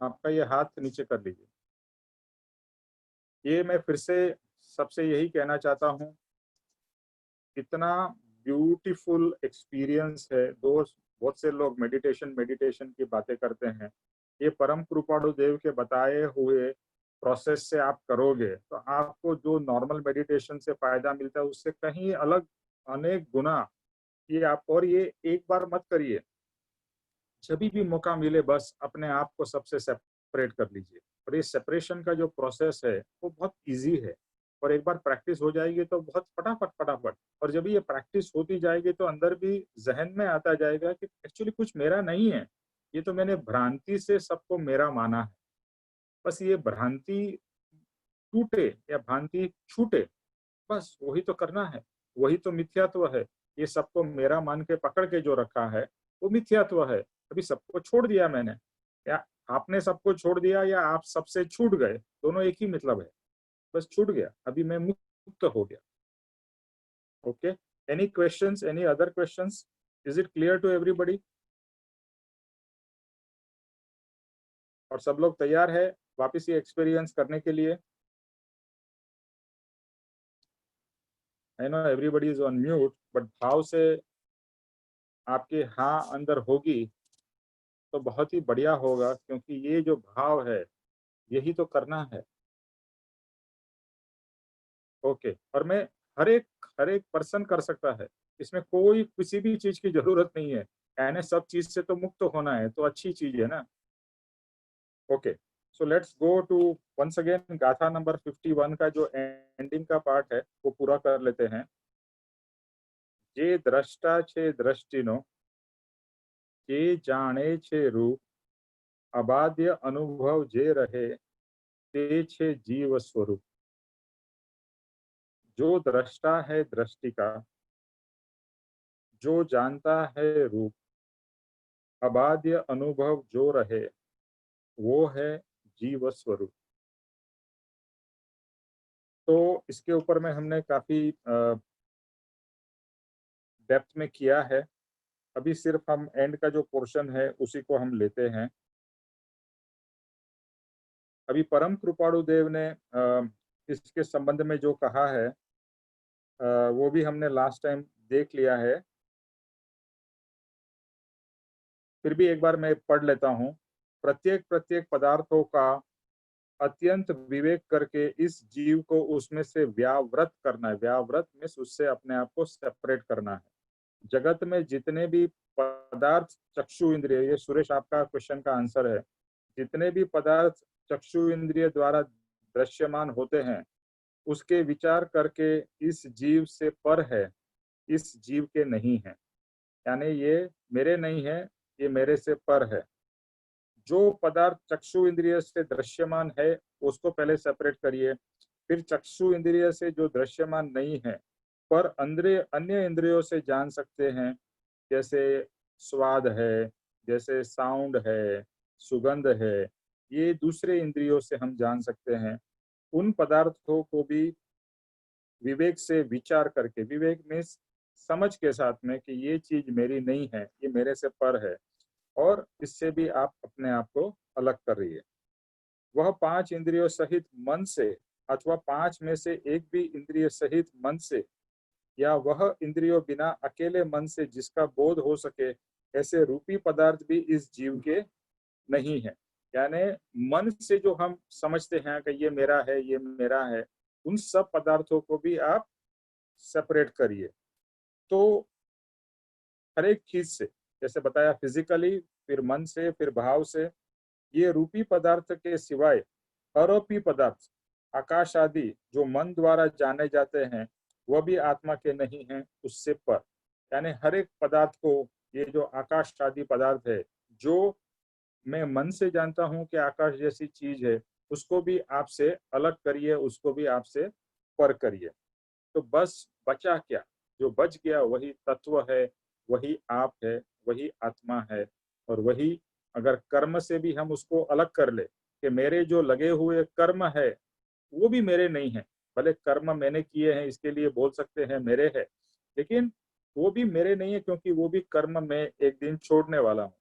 आपका ये हाथ नीचे कर लीजिए। ये मैं फिर से सबसे यही कहना चाहता हूँ, इतना ब्यूटीफुल एक्सपीरियंस है। दोस्त, बहुत से लोग मेडिटेशन मेडिटेशन की बातें करते हैं। ये परम कृपाणु देव के बताए हुए प्रोसेस से आप करोगे तो आपको जो नॉर्मल मेडिटेशन से फायदा मिलता है उससे कहीं अलग अनेक गुना ये आप। और ये एक बार मत करिए, जब भी मौका मिले बस अपने आप को सबसे सेपरेट कर लीजिए। और ये सेपरेशन का जो प्रोसेस है वो बहुत इजी है, और एक बार प्रैक्टिस हो जाएगी तो बहुत फटाफट फटाफट। और जब ये प्रैक्टिस होती जाएगी तो अंदर भी जहन में आता जाएगा कि एक्चुअली कुछ मेरा नहीं है, ये तो मैंने भ्रांति से सबको मेरा माना है। बस ये भ्रांति टूटे या भ्रांति छूटे, बस वही तो करना है। वही तो मिथ्यात्व है। ये सबको मेरा मान के पकड़ के जो रखा है वो मिथ्यात्व है। अभी सबको छोड़ दिया मैंने, या आपने सबको छोड़ दिया या आप सबसे छूट गए, दोनों एक ही मतलब है। बस छूट गया, अभी मैं मुक्त हो गया। Okay, any questions, any other questions? Is it clear to everybody? और सब लोग तैयार है वापस ये एक्सपीरियंस करने के लिए? I know everybody is on mute, but भाव से आपके हाँ अंदर होगी तो बहुत ही बढ़िया होगा, क्योंकि ये जो भाव है यही तो करना है। ओके, और मैं हर एक पर्सन कर सकता है, इसमें कोई किसी भी चीज की जरूरत नहीं है। यानी सब चीज से तो मुक्त होना है तो अच्छी चीज है ना। Okay, so let's go to once again गाथा नंबर 51 का जो एंडिंग का पार्ट है वो पूरा कर लेते हैं। जे દ્રષ્ટા છે દ્રષ્ટિનો, જે જાણે છે રૂપ, અબાધ્ય અનુભવ જે રહે, તે છે જીવ स्वरूप। जो दृष्टा है दृष्टि का, जो जानता है रूप, अबाध्य अनुभव जो रहे, वो है जीव स्वरूप। तो इसके ऊपर में हमने काफी डेप्थ में किया है। अभी सिर्फ हम एंड का जो पोर्शन है उसी को हम लेते हैं। अभी परम कृपाणु देव ने इसके संबंध में जो कहा है वो भी हमने लास्ट टाइम देख लिया है। फिर भी एक बार मैं पढ़ लेता हूँ। प्रत्येक प्रत्येक पदार्थों का अत्यंत विवेक करके इस जीव को उसमें से व्यावृत करना है। व्यावृत मीन्स उससे अपने आप को सेपरेट करना है। जगत में जितने भी पदार्थ चक्षु इंद्रिय, ये सुरेश आपका क्वेश्चन का आंसर है, जितने भी पदार्थ चक्षु इंद्रिय द्वारा दृश्यमान होते हैं उसके विचार करके इस जीव से पर है, इस जीव के नहीं है। यानी ये मेरे नहीं है, ये मेरे से पर है। जो पदार्थ चक्षु इंद्रिय से दृश्यमान है उसको पहले सेपरेट करिए। फिर चक्षु इंद्रिय से जो दृश्यमान नहीं है पर अन्य इंद्रियों से जान सकते हैं, जैसे स्वाद है, जैसे साउंड है, सुगंध है, ये दूसरे इंद्रियों से हम जान सकते हैं। उन पदार्थों को भी विवेक से विचार करके, विवेक में समझ के साथ में कि ये चीज मेरी नहीं है, ये मेरे से पर है, और इससे भी आप अपने आप को अलग कर रही है। वह पांच इंद्रियों सहित मन से, अथवा पांच में से एक भी इंद्रिय सहित मन से, या वह इंद्रियों बिना अकेले मन से जिसका बोध हो सके, ऐसे रूपी पदार्थ भी इस जीव के नहीं है। यानी मन से जो हम समझते हैं कि ये मेरा है, ये मेरा है, उन सब पदार्थों को भी आप सेपरेट करिए। तो हर एक चीज से, जैसे बताया फिजिकली, फिर मन से, फिर भाव से, ये रूपी पदार्थ के सिवाय अरूपी पदार्थ आकाश आदि जो मन द्वारा जाने जाते हैं वह भी आत्मा के नहीं हैं, उससे पर। यानी हर एक पदार्थ को, ये जो आकाश आदि पदार्थ है जो मैं मन से जानता हूँ कि आकाश जैसी चीज है, उसको भी आपसे अलग करिए, उसको भी आपसे पर करिए। तो बस बचा क्या? जो बच गया वही तत्व है, वही आप है, वही आत्मा है। और वही अगर कर्म से भी हम उसको अलग कर ले कि मेरे जो लगे हुए कर्म है वो भी मेरे नहीं है, भले कर्म मैंने किए हैं इसके लिए बोल सकते हैं मेरे है, लेकिन वो भी मेरे नहीं है, क्योंकि वो भी कर्म मैं एक दिन छोड़ने वाला हूँ।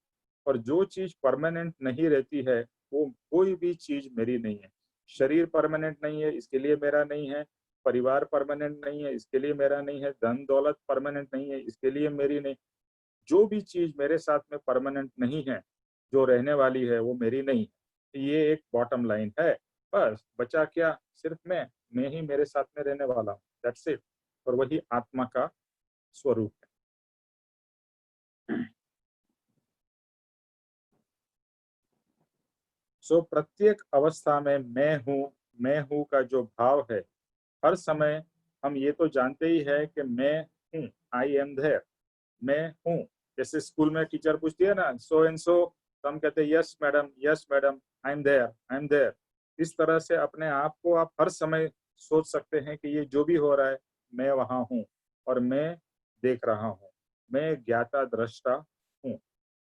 और जो चीज परमानेंट नहीं रहती है वो कोई भी चीज मेरी नहीं है। शरीर परमानेंट नहीं है, इसके लिए मेरा नहीं है। परिवार परमानेंट नहीं है, इसके लिए मेरा नहीं है। धन दौलत परमानेंट नहीं है, इसके लिए मेरी नहीं। जो भी चीज मेरे साथ में परमानेंट नहीं है, जो रहने वाली है, वो मेरी नहीं है। ये एक बॉटम लाइन है। बस बचा क्या? सिर्फ मैं ही मेरे साथ में रहने वाला हूँ। That's it. और वही आत्मा का स्वरूप है। सो प्रत्येक अवस्था में मैं हूँ का जो भाव है, हर समय हम ये तो जानते ही है कि मैं हूँ, आई एम देयर, मैं हूँ। जैसे स्कूल में टीचर पूछती है ना, सो एंड सो, तो हम कहते हैं yes madam, I am there. इस तरह से अपने आप को आप हर समय सोच सकते हैं कि ये जो भी हो रहा है, मैं वहां हूँ और मैं देख रहा हूँ, मैं ज्ञाता दृष्टा हूँ।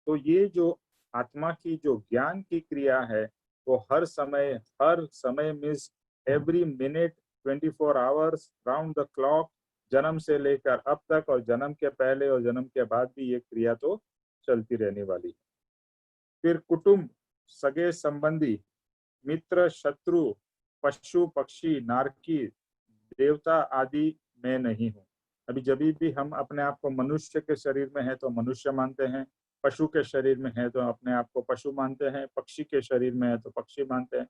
तो ये जो आत्मा की जो ज्ञान की क्रिया है, वो हर समय means every minute, 24 hours round the clock, जन्म से लेकर अब तक और जन्म के पहले और जन्म के बाद भी ये क्रिया तो चलती रहने वाली है। फिर कुटुंब, सगे संबंधी, मित्र, शत्रु, पशु पक्षी, नारकी, देवता आदि मैं नहीं हूँ। अभी जब भी हम अपने आप को मनुष्य के शरीर में है तो मनुष्य मानते हैं, पशु के शरीर में है तो अपने आप को पशु मानते हैं, पक्षी के शरीर में है तो पक्षी मानते हैं।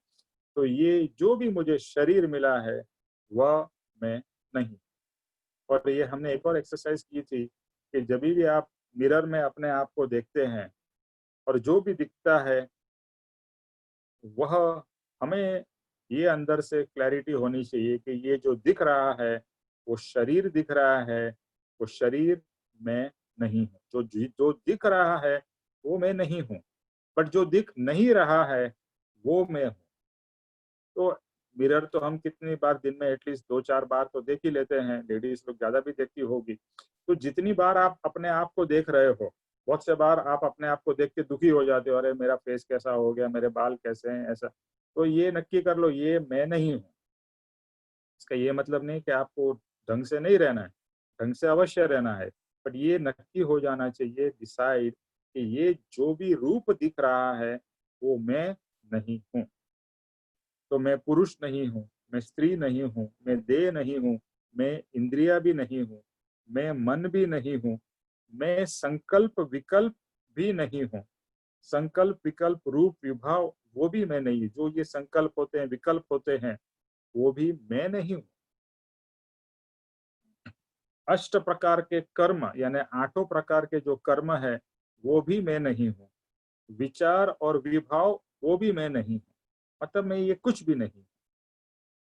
तो ये जो भी मुझे शरीर मिला है, वह मैं नहीं। और ये हमने एक और एक्सरसाइज की थी कि जब भी आप मिरर में अपने आप को देखते हैं और जो भी दिखता है, वह हमें ये अंदर से क्लैरिटी होनी चाहिए कि ये जो दिख रहा है, वो शरीर दिख रहा है, वो शरीर मैं नहीं हूँ। जो दिख रहा है वो मैं नहीं हूँ, बट जो दिख नहीं रहा है वो मैं हूँ। तो मिरर तो हम कितनी बार दिन में एटलीस्ट 2-4 बार तो देख ही लेते हैं, लेडीज लोग ज्यादा भी देखती होगी। तो जितनी बार आप अपने आप को देख रहे हो, बहुत से बार आप अपने आप को देख के दुखी हो जाते हो, अरे मेरा फेस कैसा हो गया, मेरे बाल कैसे हैं, ऐसा। तो ये नक्की कर लो, ये मैं नहीं हूँ। इसका ये मतलब नहीं कि आपको ढंग से नहीं रहना है, ढंग से अवश्य रहना है, बट ये नक्की हो जाना चाहिए, डिसाइड कि ये जो भी रूप दिख रहा है वो मैं नहीं हूँ। तो मैं पुरुष नहीं हूँ, मैं स्त्री नहीं हूँ, मैं देह नहीं हूँ, मैं इंद्रिया भी नहीं हूँ, मैं मन भी नहीं हूँ, मैं संकल्प विकल्प भी नहीं हूँ। संकल्प विकल्प रूप विभाव वो भी मैं नहीं, जो ये संकल्प होते हैं, विकल्प होते हैं, वो भी मैं नहीं हूँ। अष्ट प्रकार के कर्म यानी 8 प्रकार के जो कर्म है, वो भी मैं नहीं हूँ। विचार और विभाव वो भी मैं नहीं हूँ। मतलब मैं ये कुछ भी नहीं।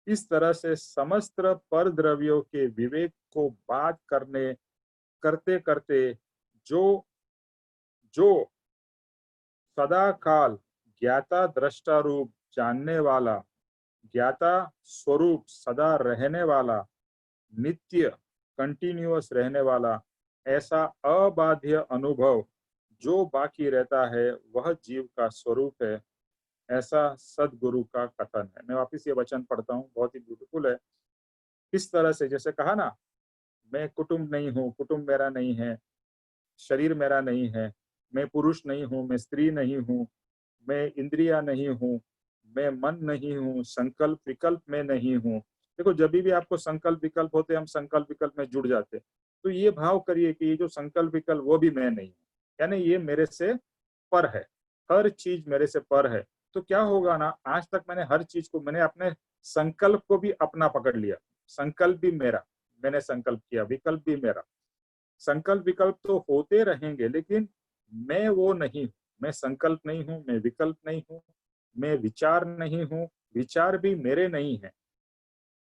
इस तरह से समस्त पर द्रव्यों के विवेक को बात करने करते करते जो जो सदा काल ज्ञाता दृष्टा रूप जानने वाला, ज्ञाता स्वरूप सदा रहने वाला, नित्य कंटिन्यूअस रहने वाला, ऐसा अबाध्य अनुभव जो बाकी रहता है, वह जीव का स्वरूप है। ऐसा सदगुरु का कथन है। मैं वापिस ये वचन पढ़ता हूँ, बहुत ही ब्यूटीफुल है। किस तरह से, जैसे कहा ना, मैं कुटुंब नहीं हूँ, कुटुंब मेरा नहीं है, शरीर मेरा नहीं है, मैं पुरुष नहीं हूँ, मैं स्त्री नहीं हूँ, मैं इंद्रिया नहीं हूँ, मैं मन नहीं हूँ, संकल्प विकल्प में नहीं हूँ। देखो जब भी आपको संकल्प विकल्प होते हैं, हम संकल्प विकल्प में जुड़ जाते हैं। तो ये भाव करिए कि ये जो संकल्प विकल्प वो भी मैं नहीं हूँ, यानी ये मेरे से पर है, हर चीज मेरे से पर है। तो क्या होगा ना, आज तक मैंने हर चीज को, मैंने अपने संकल्प को भी अपना पकड़ लिया। संकल्प भी मेरा, मैंने संकल्प किया, विकल्प भी मेरा। संकल्प विकल्प तो होते रहेंगे, लेकिन मैं वो नहीं हूँ। मैं संकल्प नहीं हूँ, मैं विकल्प नहीं हूँ, मैं विचार नहीं हूँ, विचार भी मेरे नहीं है।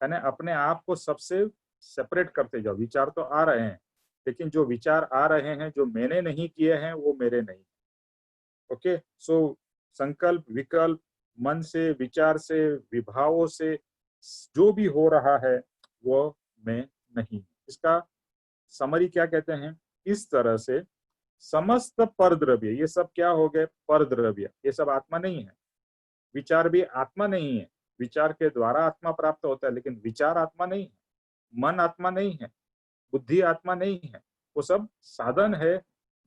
यानी अपने आप को सबसे सेपरेट करते जाओ। विचार तो आ रहे हैं, लेकिन जो विचार आ रहे हैं, जो मैंने नहीं किए हैं, वो मेरे नहीं। ओके, सो संकल्प विकल्प, मन से, विचार से, विभावों से जो भी हो रहा है, वो मैं नहीं। इसका समरी क्या कहते हैं, इस तरह से समस्त पर द्रव्य, ये सब क्या हो गए, पर द्रव्य, ये सब आत्मा नहीं है। विचार भी आत्मा नहीं है। विचार के द्वारा आत्मा प्राप्त होता है, लेकिन विचार आत्मा नहीं है। मन आत्मा नहीं है, बुद्धि आत्मा नहीं है। वो सब साधन है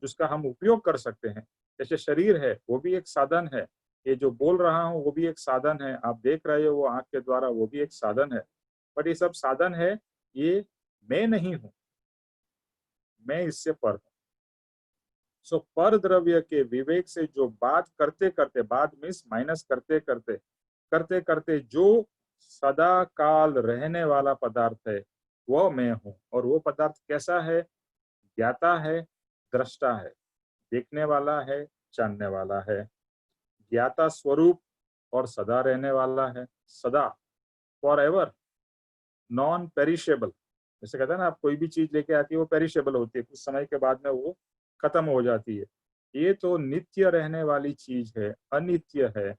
जिसका हम उपयोग कर सकते हैं। जैसे शरीर है, वो भी एक साधन है। ये जो बोल रहा हूँ वो भी एक साधन है, आप देख रहे हो वो आँख के द्वारा, वो भी एक साधन है। बट ये सब साधन है, ये मैं नहीं हूँ, मैं इससे पर हूँ। सो पर द्रव्य के विवेक से जो बात करते करते, बात मीन्स माइनस करते करते, करते करते जो सदा काल रहने वाला पदार्थ है, वो मैं हूँ। और वो पदार्थ कैसा है? ज्ञाता है, दृष्टा है, देखने वाला है, जानने वाला है, ज्ञाता स्वरूप और सदा रहने वाला है, सदा, फॉर एवर, नॉन पेरिशेबल। जैसे कहते हैं ना, आप कोई भी चीज लेके आती है वो पेरिशेबल होती है, कुछ समय के बाद में वो खत्म हो जाती है। ये तो नित्य रहने वाली चीज है, अनित्य है।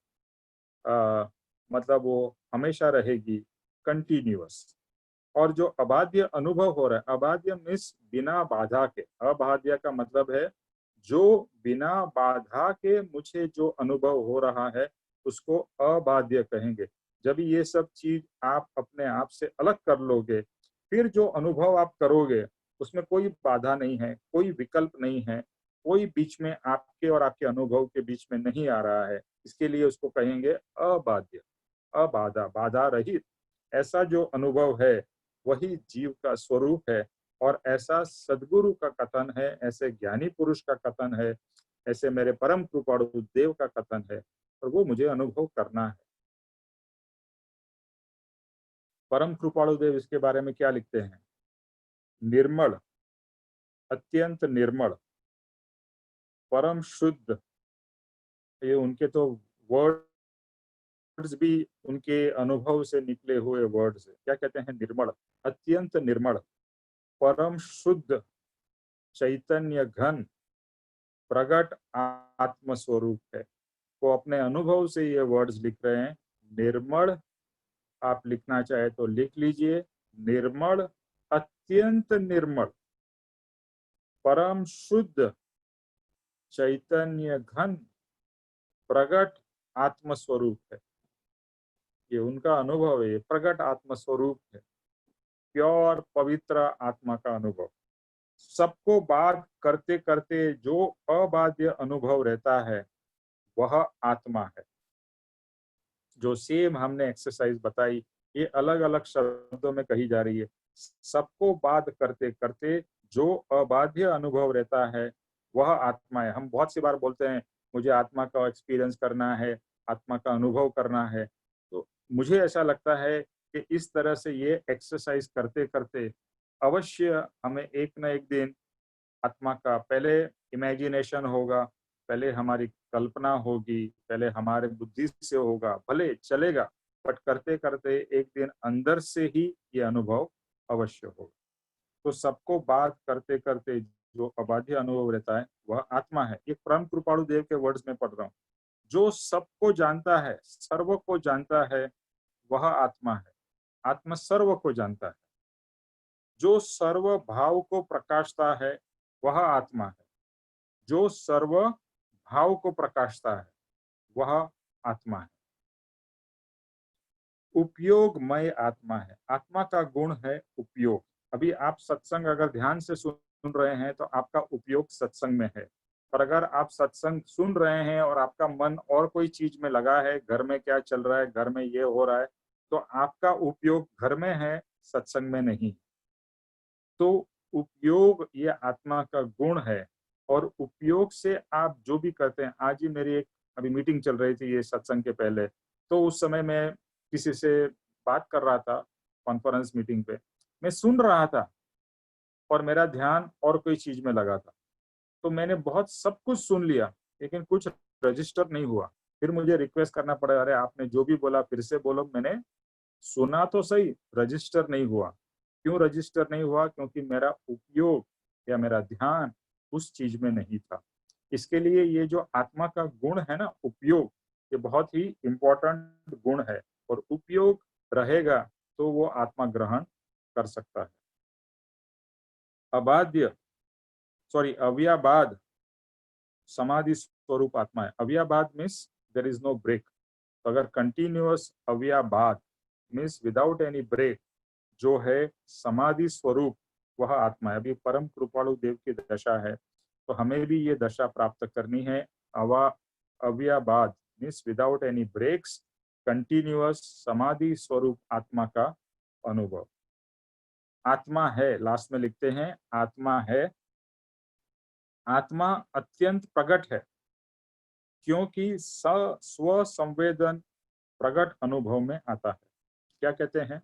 मतलब वो हमेशा रहेगी, कंटिन्यूअस। और जो अबाध्य अनुभव हो रहा है, अबाध्य मीन्स बिना बाधा के, अबाध्य का मतलब है जो बिना बाधा के मुझे जो अनुभव हो रहा है उसको अबाध्य कहेंगे। जब ये सब चीज आप अपने आप से अलग कर लोगे, फिर जो अनुभव आप करोगे उसमें कोई बाधा नहीं है, कोई विकल्प नहीं है, कोई बीच में आपके और आपके अनुभव के बीच में नहीं आ रहा है। इसके लिए उसको कहेंगे अबाध्य, अबाधा, बाधा रहित। ऐसा जो अनुभव है वही जीव का स्वरूप है। और ऐसा सदगुरु का कथन है, ऐसे ज्ञानी पुरुष का कथन है, ऐसे मेरे परम कृपाणु देव का कथन है, और वो मुझे अनुभव करना है। परम कृपाणु देव इसके बारे में क्या लिखते हैं? निर्मल, अत्यंत निर्मल, परम शुद्ध। ये उनके तो वर्ड्स भी उनके अनुभव से निकले हुए वर्ड्स है। क्या कहते हैं? निर्मल, अत्यंत निर्मल, परम शुद्ध, चैतन्य घन, प्रगट आत्म स्वरूप है। वो अपने अनुभव से ये वर्ड्स लिख रहे हैं। निर्मल, आप लिखना चाहे तो लिख लीजिए, निर्मल, अत्यंत निर्मल, परम शुद्ध, चैतन्य घन, प्रगट आत्म स्वरूप है। ये उनका अनुभव है, ये प्रगट आत्म स्वरूप है, प्योर पवित्र आत्मा का अनुभव। सबको बात करते करते जो अबाध्य अनुभव रहता है वह आत्मा है। जो सेम हमने एक्सरसाइज बताई, ये अलग अलग शब्दों में कही जा रही है। सबको बात करते करते जो अबाध्य अनुभव रहता है वह आत्मा है। हम बहुत सी बार बोलते हैं मुझे आत्मा का एक्सपीरियंस करना है, आत्मा का अनुभव करना है। तो मुझे ऐसा लगता है कि इस तरह से ये एक्सरसाइज करते करते अवश्य हमें एक न एक दिन आत्मा का पहले इमेजिनेशन होगा, पहले हमारी कल्पना होगी, पहले हमारे बुद्धि से होगा, भले चलेगा, बट करते करते एक दिन अंदर से ही ये अनुभव अवश्य होगा। तो सबको बात करते करते जो अबाध्य अनुभव रहता है वह आत्मा है। ये परम कृपाणु देव के वर्ड्स में पढ़ रहा हूँ। जो सबको जानता है, सर्व को जानता है, वह आत्मा है। आत्मा सर्व को जानता है। जो सर्व भाव को प्रकाशता है वह आत्मा है। जो सर्व भाव को प्रकाशता है वह आत्मा है। उपयोगमय आत्मा है। आत्मा का गुण है उपयोग। अभी आप सत्संग अगर ध्यान से सुन रहे हैं तो आपका उपयोग सत्संग में है। और अगर आप सत्संग सुन रहे हैं और आपका मन और कोई चीज में लगा है, घर में क्या चल रहा है, घर में ये हो रहा है, तो आपका उपयोग घर में है, सत्संग में नहीं। तो उपयोग ये आत्मा का गुण है। और उपयोग से आप जो भी करते हैं, आज ही मेरी एक अभी मीटिंग चल रही थी ये सत्संग के पहले, तो उस समय मैं किसी से बात कर रहा था कॉन्फ्रेंस मीटिंग पे, मैं सुन रहा था और मेरा ध्यान और कोई चीज में लगा था। तो मैंने बहुत सब कुछ सुन लिया लेकिन कुछ रजिस्टर नहीं हुआ। फिर मुझे रिक्वेस्ट करना पड़ा, अरे आपने जो भी बोला फिर से बोलो। मैंने सुना तो सही, रजिस्टर नहीं हुआ। क्यों रजिस्टर नहीं हुआ? क्योंकि मेरा उपयोग या मेरा ध्यान उस चीज में नहीं था। इसके लिए ये जो आत्मा का गुण है ना, उपयोग, ये बहुत ही इम्पोर्टेंट गुण है। और उपयोग रहेगा तो वो आत्मा ग्रहण कर सकता है। अबाध्य, सॉरी, अव्याबाद समाधि स्वरूप आत्मा है। अव्याबाद means there is no break. तो अगर कंटिन्यूअस अव्याबाद मीन्स विदाउट एनी ब्रेक जो है समाधि स्वरूप, वह आत्मा है। अभी परम कृपाणु देव की दशा है, तो हमें भी ये दशा प्राप्त करनी है। अव्याबाद means without any breaks, continuous समाधि स्वरूप आत्मा का अनुभव। आत्मा है, लास्ट में लिखते हैं आत्मा है। आत्मा अत्यंत प्रकट है क्योंकि स्व संवेदन प्रकट अनुभव में आता है। क्या कहते हैं?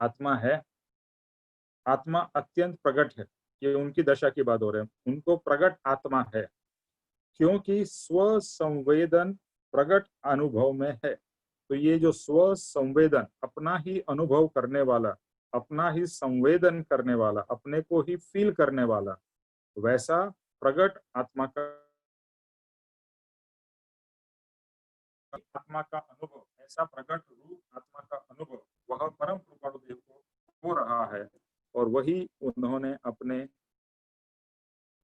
आत्मा है, आत्मा अत्यंत प्रकट है, ये उनकी दशा की बात हो रही है। उनको प्रकट आत्मा है क्योंकि स्व संवेदन प्रकट अनुभव में है। तो ये जो स्व संवेदन, अपना ही अनुभव करने वाला, अपना ही संवेदन करने वाला, अपने को ही फील करने वाला, वैसा प्रकट आत्मा का अनुभव, ऐसा प्रकट रूप आत्मा का अनुभव, वह परम कृपालु देव को हो रहा है और वही उन्होंने अपने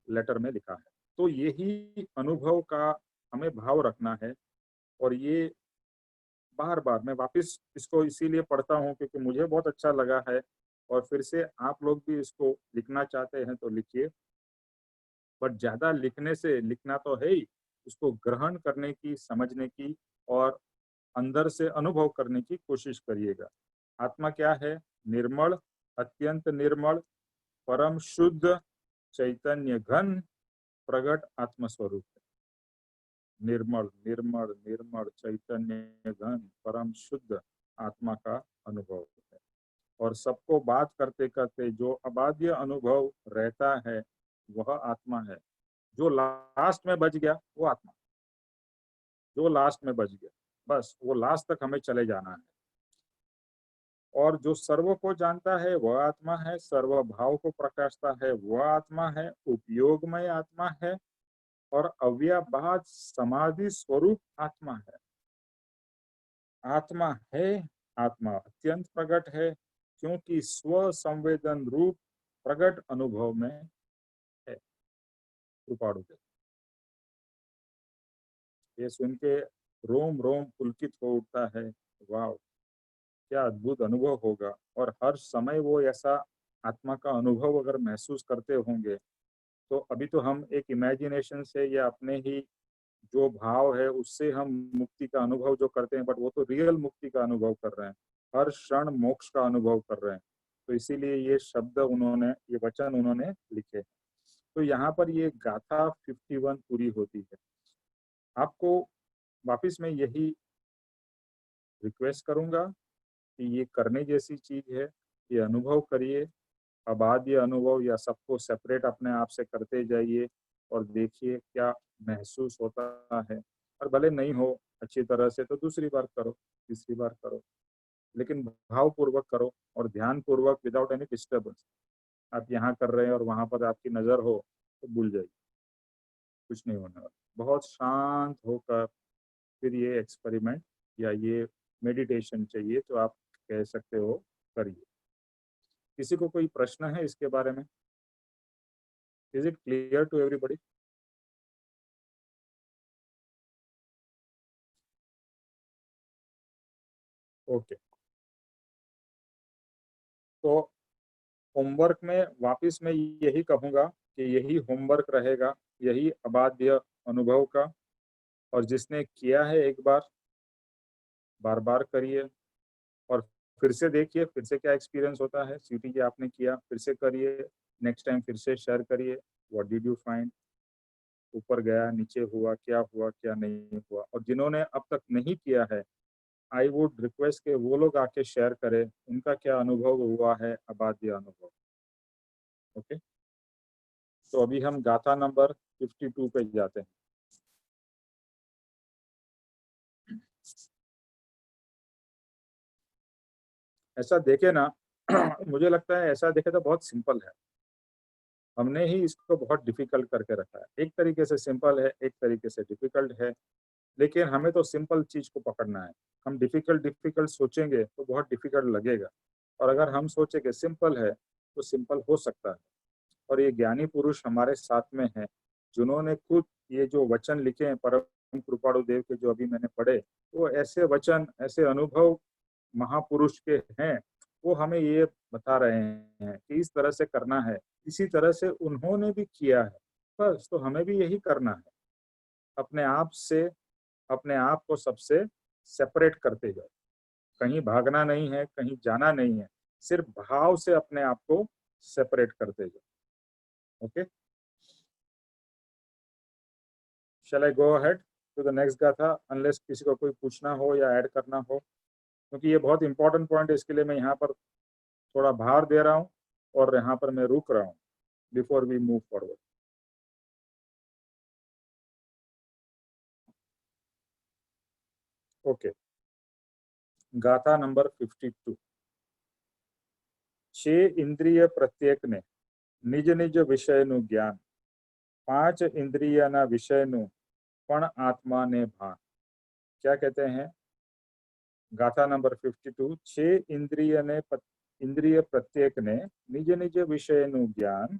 लेटर में लिखा है। तो यही अनुभव का हमें भाव रखना है। और ये बार बार मैं वापस इसको इसीलिए पढ़ता हूँ क्योंकि मुझे बहुत अच्छा लगा है। और फिर से आप लोग भी इसको लिखना चाहते हैं तो लिखिए, बट ज्यादा लिखने से, लिखना तो है ही, उसको ग्रहण करने की, समझने की और अंदर से अनुभव करने की कोशिश करिएगा। आत्मा क्या है? निर्मल, अत्यंत निर्मल, परम शुद्ध, चैतन्य घन, प्रगट आत्म स्वरूप है। निर्मल निर्मल निर्मल, चैतन्य घन, परम शुद्ध आत्मा का अनुभव है। और सबको बात करते करते जो अबाध्य अनुभव रहता है वह आत्मा है। जो लास्ट में बच गया वो आत्मा, जो लास्ट में बच गया, बस वो लास्ट तक हमें चले जाना है। और जो सर्व को जानता है वह आत्मा है, सर्व भाव को प्रकाशता है वह आत्मा है, उपयोगमय आत्मा है और अव्याबाद समाधि स्वरूप आत्मा है। आत्मा है, आत्मा अत्यंत प्रकट है क्योंकि स्व संवेदन रूप प्रकट अनुभव में है। कृपाणु देव, ये सुन के रोम रोम पुलकित हो उठता है। वाह, क्या अद्भुत अनुभव होगा। और हर समय वो ऐसा आत्मा का अनुभव अगर महसूस करते होंगे तो अभी तो हम एक इमेजिनेशन से या अपने ही जो भाव है उससे हम मुक्ति का अनुभव जो करते हैं, बट वो तो रियल मुक्ति का अनुभव कर रहे हैं, हर क्षण मोक्ष का अनुभव कर रहे हैं। तो इसीलिए ये शब्द उन्होंने, ये वचन उन्होंने लिखे। तो यहाँ पर ये गाथा 51 पूरी होती है। आपको वापस मैं यही रिक्वेस्ट करूंगा कि ये करने जैसी चीज है, ये अनुभव करिए। अबाध ये अनुभव या सबको सेपरेट अपने आप से करते जाइए और देखिए क्या महसूस होता है। और भले नहीं हो अच्छी तरह से तो दूसरी बार करो, तीसरी बार करो, लेकिन भावपूर्वक करो और ध्यान पूर्वक, विदाउट एनी डिस्टर्बेंस। आप यहाँ कर रहे हैं और वहां पर आपकी नजर हो तो भूल जाइए, कुछ नहीं होने वाला। बहुत शांत होकर फिर ये एक्सपेरिमेंट या ये मेडिटेशन चाहिए तो आप कह सकते हो करिए। किसी को कोई प्रश्न है इसके बारे में? Is it clear to everybody? Okay, तो होमवर्क में वापस मैं यही कहूँगा कि यही होमवर्क रहेगा, यही अबाध्य अनुभव का। और जिसने किया है एक बार, बार बार करिए और फिर से देखिए फिर से क्या एक्सपीरियंस होता है। सीटी जी आपने किया, फिर से करिए, नेक्स्ट टाइम फिर से शेयर करिए, व्हाट डिड यू फाइंड, ऊपर गया नीचे हुआ क्या नहीं हुआ। और जिन्होंने अब तक नहीं किया है, आई वुड रिक्वेस्ट के वो लोग आके शेयर करें उनका क्या अनुभव हुआ है, अबाध्य अनुभव। ओके, तो अभी हम गाथा नंबर 52 पे जाते हैं। ऐसा देखे ना मुझे लगता है ऐसा देखे तो बहुत सिंपल है। हमने ही इसको बहुत डिफिकल्ट करके रखा है। एक तरीके से सिंपल है, एक तरीके से डिफिकल्ट है, लेकिन हमें तो सिंपल चीज को पकड़ना है। हम डिफिकल्ट डिफिकल्ट सोचेंगे तो बहुत डिफिकल्ट लगेगा, और अगर हम सोचे कि सिंपल है तो सिंपल हो सकता है। और ये ज्ञानी पुरुष हमारे साथ में हैं जिन्होंने खुद ये जो वचन लिखे हैं परम कृपाणु देव के, जो अभी मैंने पढ़े, वो ऐसे वचन, ऐसे अनुभव महापुरुष के हैं। वो हमें ये बता रहे हैं कि इस तरह से करना है, इसी तरह से उन्होंने भी किया है। बस तो हमें भी यही करना है, अपने आप से अपने आप को सबसे सेपरेट करते जाओ। कहीं भागना नहीं है, कहीं जाना नहीं है, सिर्फ भाव से अपने आप को सेपरेट करते जाओ। Okay, shall I go ahead to the next गाथा, अनलेस किसी को कोई पूछना हो या ऐड करना हो, क्योंकि ये बहुत इंपॉर्टेंट पॉइंट है, इसके लिए मैं यहाँ पर थोड़ा भार दे रहा हूँ और यहाँ पर मैं रुक रहा हूँ before we move forward. Okay, गाथा नंबर 52। 6 इंद्रिय प्रत्येक ने निज निज विषयનું જ્ઞાન, 5 इंद्रियના विषयનું પણ આત્માને ભાન। क्या कहते हैं? गाथा नंबर 52। 6 इंद्रिय प्रत्येक ने निज निज विषयનું ज्ञान,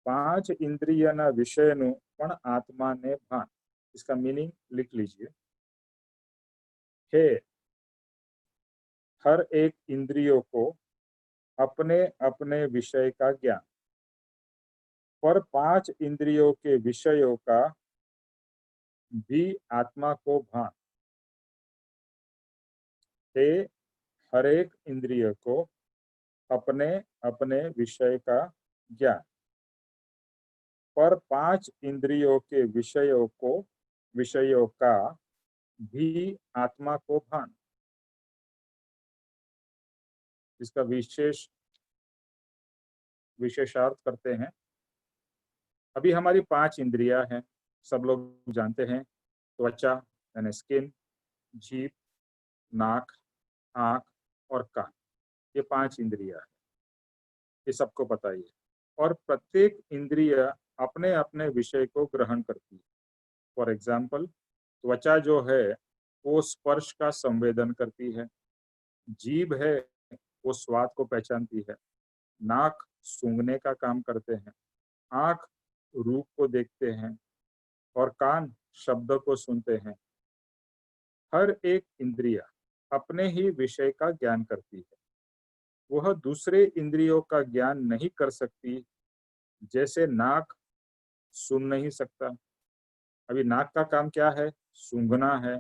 5 इंद्रियના विषयનું પણ आत्माने भान। इसका मीनिंग लिख लीजिए। हे, हर एक इंद्रियों को अपने अपने विषय का ज्ञान, पर 5 इंद्रियों के विषयों का भी आत्मा को भान। हे, हर एक इंद्रिय को अपने अपने विषय का ज्ञान, पर 5 इंद्रियों के विषयों का भी आत्मा को भान। इसका विशेषार्थ करते हैं। अभी हमारी 5 इंद्रियां हैं, सब लोग जानते हैं। त्वचा यानी स्किन, जीभ, नाक, आंख और कान, ये 5 इंद्रियां हैं, ये सबको पता ही है। और प्रत्येक इंद्रिय अपने अपने विषय को ग्रहण करती है। फॉर एग्जाम्पल, त्वचा जो है वो स्पर्श का संवेदन करती है, जीभ है वो स्वाद को पहचानती है, नाक सूंघने का काम करते हैं, आंख रूप को देखते हैं और कान शब्द को सुनते हैं। हर एक इंद्रिय अपने ही विषय का ज्ञान करती है, वह दूसरे इंद्रियों का ज्ञान नहीं कर सकती। जैसे नाक सुन नहीं सकता, अभी नाक का काम क्या है? सूंघना है,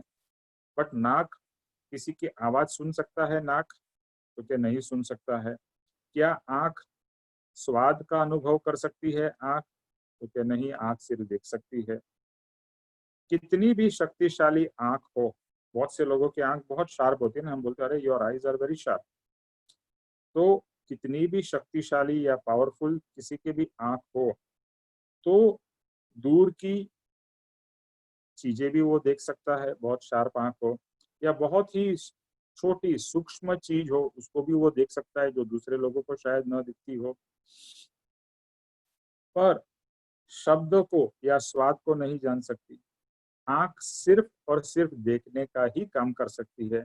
बट नाक किसी की आवाज सुन सकता है? नाक तो क्या नहीं सुन सकता है। क्या आंख स्वाद का अनुभव कर सकती है? आंख तो क्या नहीं, आंख सिर्फ देख सकती है। कितनी भी शक्तिशाली आंख हो, बहुत से लोगों की आंख बहुत शार्प होती है ना, हम बोलते हैं अरे your eyes are very sharp. तो कितनी भी शक्तिशाली या पावरफुल किसी की भी आंख हो, तो दूर की चीजें भी वो देख सकता है, बहुत शार्प आंख हो, या बहुत ही छोटी सूक्ष्म चीज हो उसको भी वो देख सकता है जो दूसरे लोगों को शायद न दिखती हो। पर शब्द को या स्वाद को नहीं जान सकती। आंख सिर्फ और सिर्फ देखने का ही काम कर सकती है,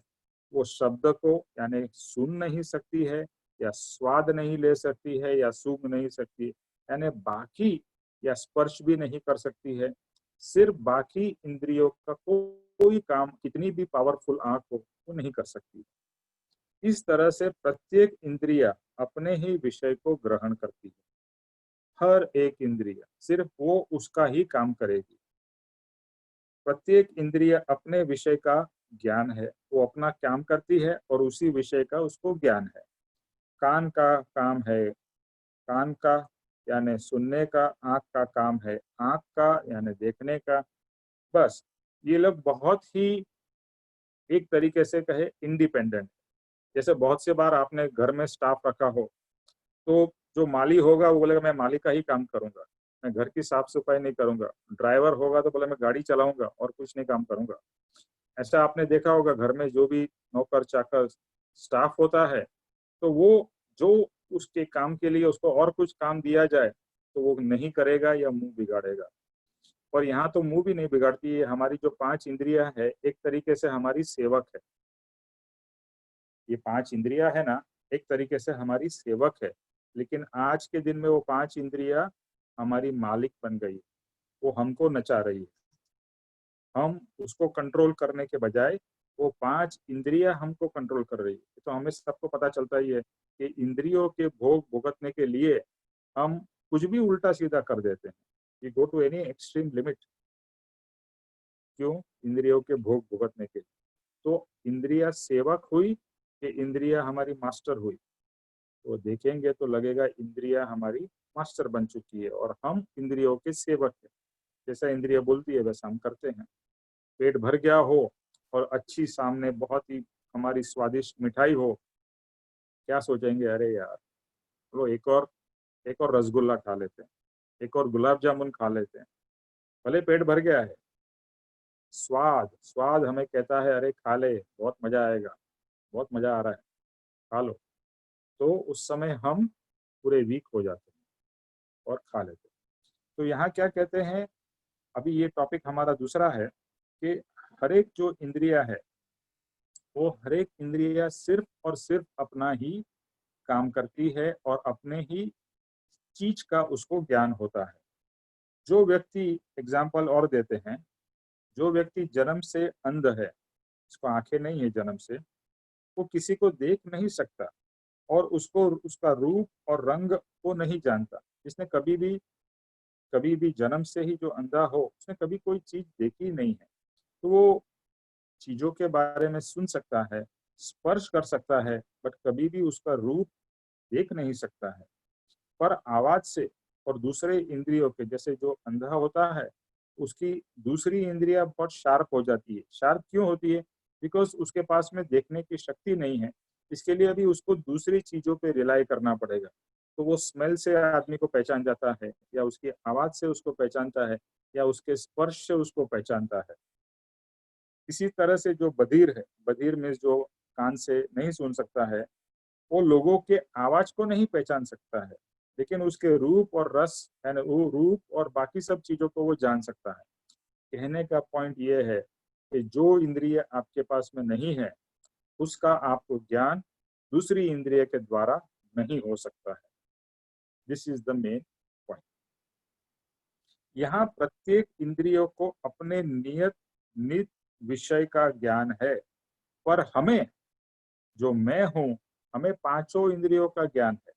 वो शब्द को यानी सुन नहीं सकती है, या स्वाद नहीं ले सकती है, या सूंघ नहीं सकती, यानी बाकी या स्पर्श भी नहीं कर सकती है। सिर्फ बाकी इंद्रियों का कोई काम कितनी भी पावरफुल आंख हो वो नहीं कर सकती। इस तरह से प्रत्येक इंद्रिय अपने ही विषय को ग्रहण करती है। हर एक इंद्रिय सिर्फ वो उसका ही काम करेगी। प्रत्येक इंद्रिय अपने विषय का ज्ञान है, वो अपना काम करती है और उसी विषय का उसको ज्ञान है। कान का काम है, कान का यानी सुनने का, आंख का काम है आंख का यानी देखने का। बस ये लोग बहुत ही एक तरीके से कहे इंडिपेंडेंट। जैसे बहुत से बार आपने घर में स्टाफ रखा हो, तो जो माली होगा वो बोलेगा मैं माली का ही काम करूंगा, मैं घर की साफ सफाई नहीं करूंगा। ड्राइवर होगा तो बोले मैं गाड़ी चलाऊंगा और कुछ नहीं काम करूंगा। ऐसा आपने देखा होगा, घर में जो भी नौकर चाकर स्टाफ होता है, तो वो जो उसके काम के लिए उसको और कुछ काम दिया जाए तो वो नहीं करेगा या मुंह बिगाड़ेगा। और यहाँ तो मुंह भी नहीं बिगाड़ती है, हमारी जो 5 इंद्रियां है एक तरीके से हमारी सेवक है। ये 5 इंद्रियां है ना, एक तरीके से हमारी सेवक है। लेकिन आज के दिन में वो 5 इंद्रियां हमारी मालिक बन गई, वो हमको नचा रही है। हम उसको कंट्रोल करने के बजाय वो 5 इंद्रियां हमको कंट्रोल कर रही है। तो हमें सबको पता चलता ही है कि इंद्रियों के भोग भुगतने के लिए हम कुछ भी उल्टा सीधा कर देते हैं। We go to any extreme limit. क्यों? इंद्रियों के भोग भुगतने के लिए। तो इंद्रिया सेवक हुई कि इंद्रिया हमारी मास्टर हुई? तो देखेंगे तो लगेगा इंद्रिया हमारी मास्टर बन चुकी है और हम इंद्रियों के सेवक हैं। जैसा इंद्रिया बोलती है वैसा हम करते हैं। पेट भर गया हो और अच्छी सामने बहुत ही हमारी स्वादिष्ट मिठाई हो, क्या सोचेंगे, अरे यार चलो एक और रसगुल्ला खा लेते हैं, एक और गुलाब जामुन खा लेते हैं। भले पेट भर गया है, स्वाद स्वाद हमें कहता है अरे खा ले, बहुत मजा आएगा, बहुत मजा आ रहा है, खा लो। तो उस समय हम पूरे वीक हो जाते हैं और खा लेते हैं। तो यहाँ क्या कहते हैं, अभी ये टॉपिक हमारा दूसरा है कि हर एक जो इंद्रिया है, वो हर एक इंद्रिया सिर्फ और सिर्फ अपना ही काम करती है और अपने ही चीज का उसको ज्ञान होता है। जो व्यक्ति, एग्जाम्पल और देते हैं, जो व्यक्ति जन्म से अंध है, उसको आंखें नहीं है जन्म से, वो किसी को देख नहीं सकता और उसको उसका रूप और रंग वो नहीं जानता। जिसने कभी भी जन्म से ही जो अंधा हो, उसने कभी कोई चीज देखी नहीं है, तो वो चीजों के बारे में सुन सकता है, स्पर्श कर सकता है, बट कभी भी उसका रूप देख नहीं सकता है। पर आवाज से और दूसरे इंद्रियों के, जैसे जो अंधा होता है उसकी दूसरी इंद्रियां बहुत शार्प हो जाती है। शार्प क्यों होती है? बिकॉज उसके पास में देखने की शक्ति नहीं है, इसके लिए अभी उसको दूसरी चीजों पे रिलाई करना पड़ेगा। तो वो स्मेल से आदमी को पहचान जाता है, या उसकी आवाज से उसको पहचानता है, या उसके स्पर्श से उसको पहचानता है। इसी तरह से जो बधिर है, बधिर में जो कान से नहीं सुन सकता है, वो लोगों के आवाज को नहीं पहचान सकता है, लेकिन उसके रूप और रस यानी वो रूप और बाकी सब चीजों को वो जान सकता है। कहने का पॉइंट ये है कि जो इंद्रिय आपके पास में नहीं है, उसका आपको ज्ञान दूसरी इंद्रिय के द्वारा नहीं हो सकता है। This is the main point. यहाँ प्रत्येक इंद्रियों को अपने नित विषय का ज्ञान है, पर हमें, जो मैं हूं, हमें पांचों इंद्रियों का ज्ञान है।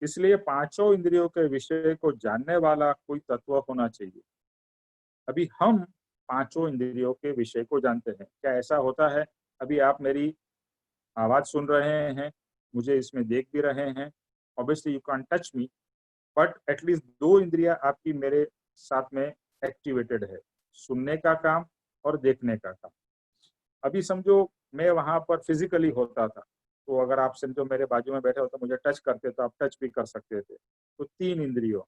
इसलिए पांचों इंद्रियों के विषय को जानने वाला कोई तत्व होना चाहिए। अभी हम पांचों इंद्रियों के विषय को जानते हैं। क्या ऐसा होता है, अभी आप मेरी आवाज सुन रहे हैं, मुझे इसमें देख भी रहे हैं, obviously you can touch me, but at least दो इंद्रियां आपकी मेरे साथ में एक्टिवेटेड है, सुनने का काम और देखने का काम। अभी समझो मैं वहां पर फिजिकली होता था, तो अगर आप समझो मेरे बाजू में बैठे हो तो मुझे टच करते तो आप टच भी कर सकते थे, तो तीन इंद्रियों।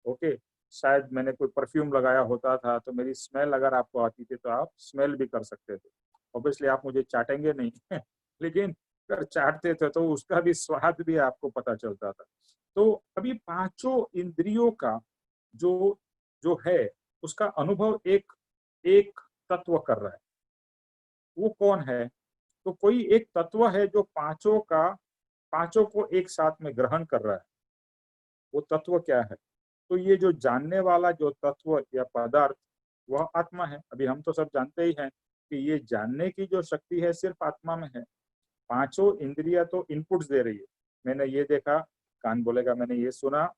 ओके, शायद मैंने कोई परफ्यूम लगाया होता था तो मेरी स्मेल अगर आपको आती थी तो आप स्मेल भी कर सकते थे। ऑब्वियसली आप मुझे चाटेंगे नहीं लेकिन अगर चाटते थे तो उसका भी स्वाद भी आपको पता चलता था। तो अभी पांचों इंद्रियों का जो जो है, उसका अनुभव एक एक तत्व कर रहा है। वो कौन है? तो कोई एक तत्व है जो पांचों को एक साथ में ग्रहण कर रहा है। वो तत्व क्या है? तो ये जो जानने वाला जो तत्व या पदार्थ, वह आत्मा है। अभी हम तो सब जानते ही हैं कि ये जानने की जो शक्ति है सिर्फ आत्मा में है। पांचों इंद्रियां तो इनपुट्स दे रही है। मैंने ये देखा, कान बोलेगा मैंने ये सुना,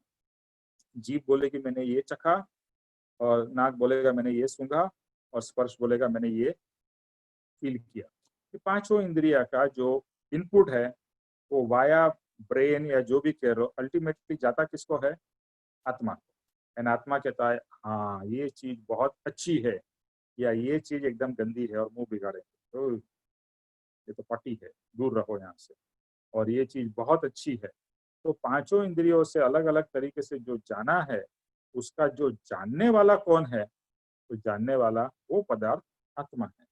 जीभ बोलेगी मैंने ये चखा, और नाक बोलेगा मैंने ये सूंघा, और स्पर्श बोलेगा मैंने ये फील किया। ये पांचों इंद्रिया का जो इनपुट है, वो वाया ब्रेन या जो भी कह रहे हो, अल्टीमेटली जाता किसको है? आत्मा को। एंड आत्मा कहता है हाँ ये चीज बहुत अच्छी है, या ये चीज एकदम गंदी है और मुंह बिगाड़े, तो ये तो पटी है, दूर रहो यहाँ से। और ये चीज बहुत अच्छी है। तो पांचों इंद्रियों से अलग अलग तरीके से जो जाना है, उसका जो जानने वाला कौन है? तो जानने वाला वो पदार्थ आत्मा है।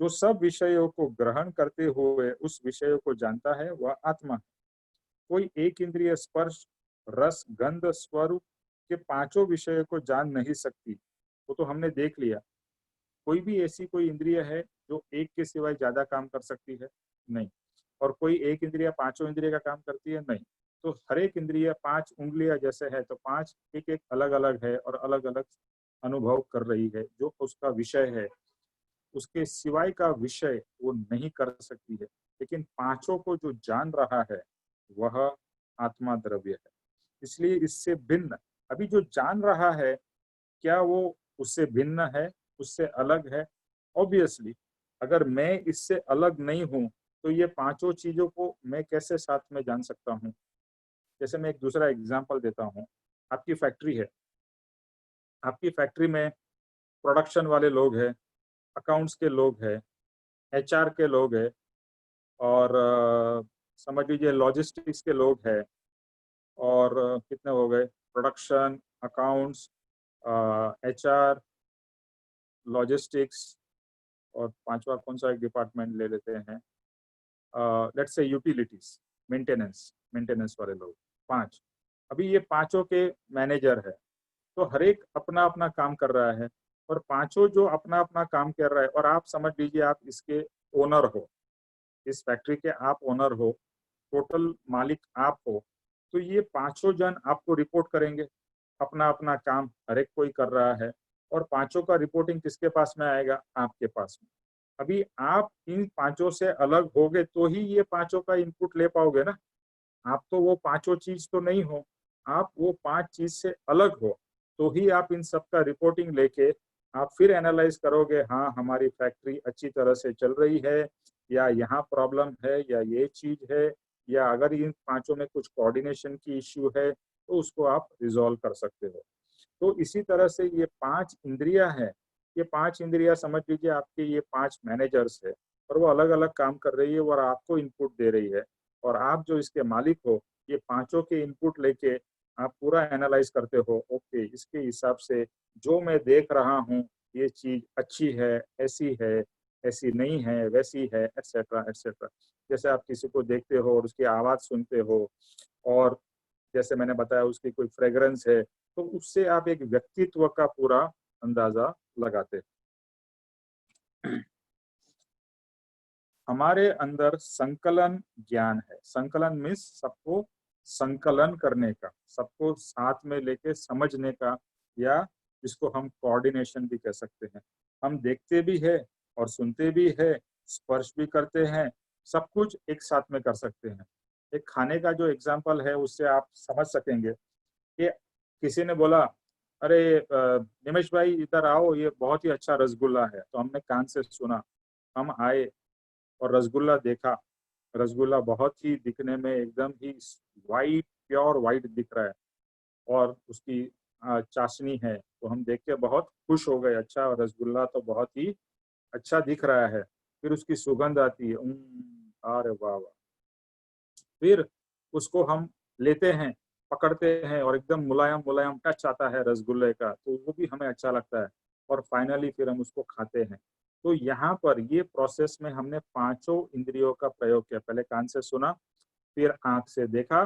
जो सब विषयों को ग्रहण करते हुए उस विषय को जानता है, वह आत्मा है। कोई एक इंद्रिय स्पर्श, रस, गंध, स्वरूप के पांचों विषयों को जान नहीं सकती। वो तो हमने देख लिया। कोई भी ऐसी कोई इंद्रिय है जो एक के सिवाय ज्यादा काम कर सकती है? नहीं। और कोई एक इंद्रिय पांचों इंद्रिय का काम करती है? नहीं। तो हर एक इंद्रिय पांच उंगलियां जैसे है, तो पांच एक एक अलग अलग है और अलग अलग अनुभव कर रही है। जो उसका विषय है, उसके सिवाय का विषय वो नहीं कर सकती है। लेकिन पांचों को जो जान रहा है, वह आत्मा द्रव्य है। इसलिए इससे भिन्न, अभी जो जान रहा है, क्या वो उससे भिन्न है? उससे अलग है। ऑब्वियसली अगर मैं इससे अलग नहीं हूँ तो ये पांचों चीजों को मैं कैसे साथ में जान सकता हूँ। जैसे मैं एक दूसरा एग्जांपल देता हूँ। आपकी फैक्ट्री है, आपकी फैक्ट्री में प्रोडक्शन वाले लोग हैं, अकाउंट्स के लोग हैं, एचआर के लोग हैं, और समझ लीजिए लॉजिस्टिक्स के लोग हैं, और कितने हो गए, प्रोडक्शन, अकाउंट्स, एचआर, लॉजिस्टिक्स, और पांचवा कौन सा एक डिपार्टमेंट ले लेते हैं, let's say utilities, maintenance, maintenance वाले लोग, पांच। अभी ये पांचों के मैनेजर है, तो हर एक अपना अपना काम कर रहा है, और पांचों जो अपना अपना काम कर रहा है, और आप समझ लीजिए आप इसके ओनर हो, इस फैक्ट्री के आप ओनर हो, टोटल मालिक आप हो, तो ये पांचों जन आपको रिपोर्ट करेंगे। अपना अपना काम हर एक कोई कर रहा है, और पांचों का रिपोर्टिंग किसके पास में आएगा, आपके पास में। अभी आप इन पांचों से अलग होगे तो ही ये पांचों का इनपुट ले पाओगे ना। आप तो वो पांचों चीज तो नहीं हो, आप वो पांच चीज से अलग हो, तो ही आप इन सब का रिपोर्टिंग लेके आप फिर एनालाइज करोगे, हाँ हमारी फैक्ट्री अच्छी तरह से चल रही है, या यहाँ प्रॉब्लम है, या ये चीज है, या अगर इन पांचों में कुछ कोऑर्डिनेशन की इश्यू है तो उसको आप रिजॉल्व कर सकते हो। तो इसी तरह से ये पांच इंद्रियां हैं, ये पांच इंद्रियां समझ लीजिए आपके ये पांच मैनेजर्स है, और वो अलग अलग काम कर रही है और आपको इनपुट दे रही है, और आप जो इसके मालिक हो, ये पांचों के इनपुट लेके आप पूरा एनालाइज करते हो, ओके इसके हिसाब से जो मैं देख रहा हूँ ये चीज अच्छी है, ऐसी नहीं है, वैसी है, एटसेट्रा एटसेट्रा। जैसे आप किसी को देखते हो और उसकी आवाज सुनते हो, और जैसे मैंने बताया उसकी कोई फ्रेग्रेंस है, तो उससे आप एक व्यक्तित्व का पूरा अंदाजा लगाते हैं। हमारे अंदर संकलन ज्ञान है। संकलन मीन्स सबको संकलन करने का, सबको साथ में लेके समझने का, या जिसको हम कोऑर्डिनेशन भी कह सकते हैं। हम देखते भी है और सुनते भी है, स्पर्श भी करते हैं, सब कुछ एक साथ में कर सकते हैं। एक खाने का जो एग्जाम्पल है उससे आप समझ सकेंगे कि किसी ने बोला, अरे निमेश भाई इधर आओ, ये बहुत ही अच्छा रसगुल्ला है, तो हमने कान से सुना, हम आए और रसगुल्ला देखा। रसगुल्ला बहुत ही दिखने में एकदम ही वाइट, प्योर वाइट दिख रहा है, और उसकी चाशनी है, तो हम देख के बहुत खुश हो गए, अच्छा रसगुल्ला तो बहुत ही अच्छा दिख रहा है। फिर उसकी सुगंध आती है, अरे वाह वाह। फिर उसको हम लेते हैं, पकड़ते हैं, और एकदम मुलायम मुलायम टच आता है रसगुल्ले का, तो वो भी हमें अच्छा लगता है, और फाइनली फिर हम उसको खाते हैं। तो यहाँ पर ये प्रोसेस में हमने पांचों इंद्रियों का प्रयोग किया। पहले कान से सुना, फिर आंख से देखा,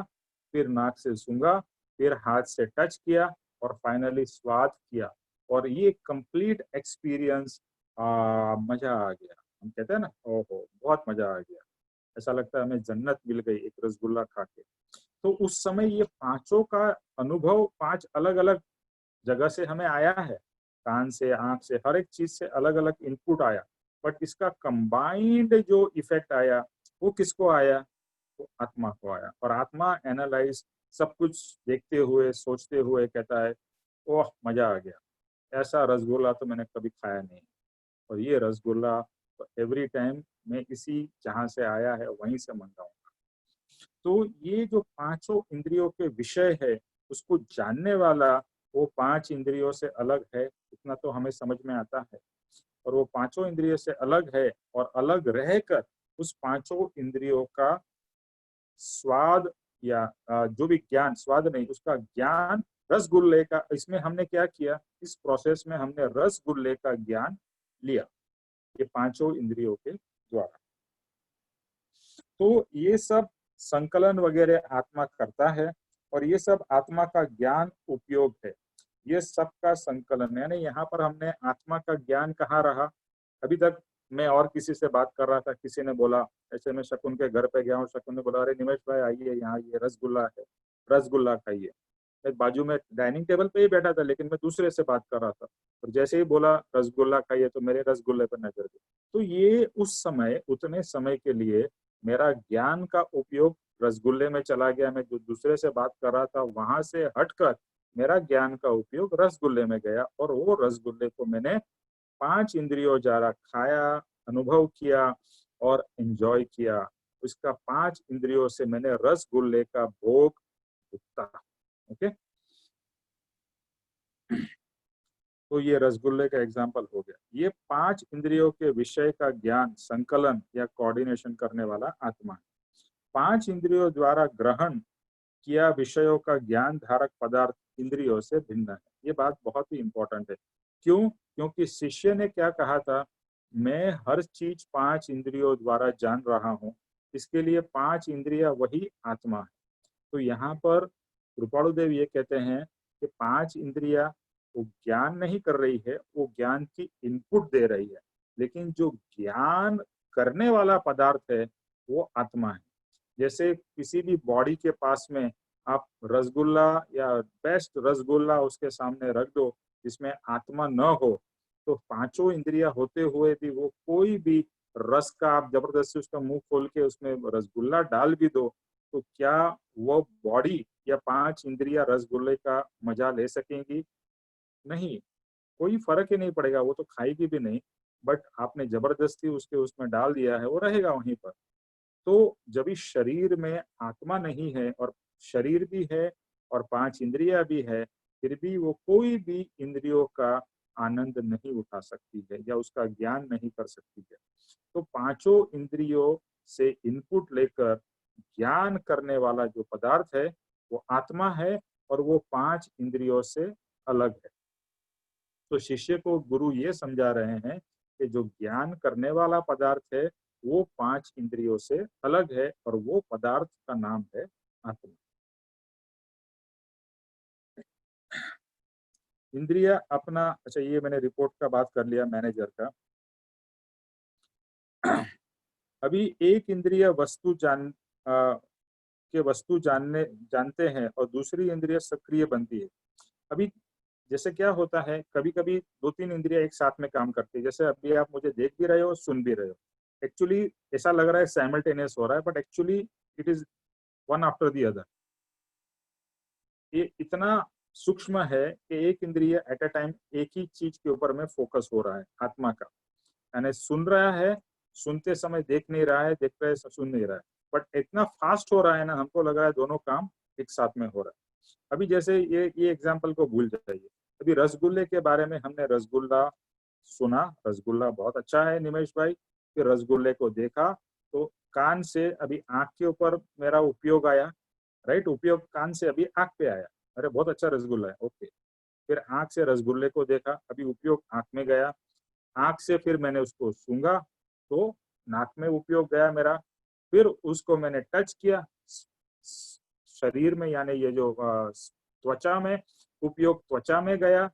फिर नाक से सूंघा, फिर हाथ से टच किया, और फाइनली स्वाद किया। और ये कंप्लीट एक्सपीरियंस, मजा आ गया। हम कहते हैं ना, ओहो बहुत मजा आ गया, ऐसा लगता है हमें जन्नत मिल गई एक रसगुल्ला खा के। तो उस समय ये पांचों का अनुभव पांच अलग अलग जगह से हमें आया है, कान से, आंख से, हर एक चीज से अलग अलग इनपुट आया, बट इसका कंबाइंड जो इफेक्ट आया वो किसको आया, वो आत्मा को आया। और आत्मा एनालाइज सब कुछ देखते हुए सोचते हुए कहता है, ओह मजा आ गया, ऐसा रसगुल्ला तो मैंने कभी खाया नहीं। और ये रसगुल्ला तो एवरी टाइम मैं इसी जहाँ से आया है वहीं से मंगाऊंगा। तो ये जो पांचों इंद्रियों के विषय है, उसको जानने वाला वो पांच इंद्रियों से अलग है, इतना तो हमें समझ में आता है। और वो पांचों इंद्रियों से अलग है, और अलग रहकर उस पांचों इंद्रियों का स्वाद, या जो भी ज्ञान, स्वाद नहीं, उसका ज्ञान रसगुल्ले का, इसमें हमने क्या किया, इस प्रोसेस में हमने रसगुल्ले का ज्ञान लिया, ये पांचों इंद्रियों के द्वारा। तो ये सब संकलन वगैरह आत्मा करता है, और ये सब आत्मा का ज्ञान उपयोग है, ये सब का संकलन। यानी यहाँ पर हमने आत्मा का ज्ञान कहाँ रहा। अभी तक मैं और किसी से बात कर रहा था, किसी ने बोला, ऐसे मैं शकुन के घर पे गया हूँ, शकुन ने बोला, अरे निमेश भाई आइए यहाँ, ये रसगुल्ला है, रसगुल्ला खाइए। मैं बाजू में डाइनिंग टेबल पे ही बैठा था, लेकिन मैं दूसरे से बात कर रहा था, और जैसे ही बोला रसगुल्ला खाइए तो मेरे रसगुल्ले पर नजर गई। तो ये उस समय, उतने समय के लिए मेरा ज्ञान का उपयोग रसगुल्ले में चला गया। मैं जो दूसरे से बात कर रहा था वहां से हटकर मेरा ज्ञान का उपयोग रसगुल्ले में गया, और वो रसगुल्ले को मैंने 5 इंद्रियों द्वारा खाया, अनुभव किया और एंजॉय किया। उसका 5 इंद्रियों से मैंने रसगुल्ले का भोग भुगता। ओके, तो ये रसगुल्ले का एग्जाम्पल हो गया। ये 5 इंद्रियों के विषय का ज्ञान, संकलन या कोऑर्डिनेशन करने वाला आत्मा है। 5 इंद्रियों द्वारा ग्रहण किया विषयों का ज्ञान धारक पदार्थ इंद्रियों से भिन्न है। ये बात बहुत ही इंपॉर्टेंट है। क्यों? क्योंकि शिष्य ने क्या कहा था, मैं हर चीज 5 इंद्रियों द्वारा जान रहा हूँ, इसके लिए 5 इंद्रिया वही आत्मा है। तो यहाँ पर कृपाणुदेव ये कहते हैं कि 5 इंद्रिया वो ज्ञान नहीं कर रही है, वो ज्ञान की इनपुट दे रही है, लेकिन जो ज्ञान करने वाला पदार्थ है वो आत्मा है। जैसे किसी भी बॉडी के पास में आप रसगुल्ला या बेस्ट रसगुल्ला उसके सामने रख दो जिसमें आत्मा न हो, तो पांचों इंद्रियां होते हुए भी वो कोई भी रस का आप जबरदस्ती उसका मुंह खोल के उसमें रसगुल्ला डाल भी दो, तो क्या वो बॉडी या 5 इंद्रियां रसगुल्ले का मजा ले सकेंगी? नहीं, कोई फर्क ही नहीं पड़ेगा, वो तो खाएगी भी नहीं। बट आपने जबरदस्ती उसके उसमें डाल दिया है, वो रहेगा वहीं पर। तो जब इस शरीर में आत्मा नहीं है और शरीर भी है और 5 इंद्रियां भी है, फिर भी वो कोई भी इंद्रियों का आनंद नहीं उठा सकती है या उसका ज्ञान नहीं कर सकती है। तो पांचों इंद्रियों से इनपुट लेकर ज्ञान करने वाला जो पदार्थ है वो आत्मा है और वो 5 इंद्रियों से अलग है। तो शिष्य को गुरु ये समझा रहे हैं कि जो ज्ञान करने वाला पदार्थ है वो 5 इंद्रियों से अलग है और वो पदार्थ का नाम है आत्मा। इंद्रिया अपना, अच्छा ये मैंने रिपोर्ट का बात कर लिया मैनेजर का। अभी एक इंद्रिय वस्तु के वस्तु जानते हैं और दूसरी इंद्रिय सक्रिय बनती है। अभी जैसे क्या होता है, कभी कभी 2-3 इंद्रियां एक साथ में काम करती है। जैसे अभी आप मुझे देख भी रहे हो, सुन भी रहे हो। एक्चुअली ऐसा लग रहा है साइमल्टेनियस हो रहा है, but actually it is one after the other. ये इतना सूक्ष्म है कि एक इंद्रिय एट अ टाइम एक ही चीज के ऊपर में फोकस हो रहा है आत्मा का। यानी सुन रहा है, सुनते समय देख नहीं रहा है, देख रहे सुन नहीं रहा है। बट इतना फास्ट हो रहा है ना, हमको लग रहा है दोनों काम एक साथ में हो रहा है। अभी जैसे ये एग्जाम्पल को भूल जाइए। अभी रसगुल्ले के बारे में हमने रसगुल्ला सुना, रसगुल्ला बहुत अच्छा है निमेश भाई। फिर रसगुल्ले को देखा तो कान से अभी आंख के ऊपर मेरा उपयोग आया, राइट। उपयोग कान से अभी आंख पे आया, अरे बहुत अच्छा रसगुल्ला है, ओके। फिर आंख से रसगुल्ले को देखा, अभी उपयोग आंख में गया। आंख से फिर मैंने उसको सूंघा तो नाक में उपयोग गया मेरा। फिर उसको मैंने टच किया शरीर में, यानी ये जो त्वचा में, उपयोग त्वचा में गया।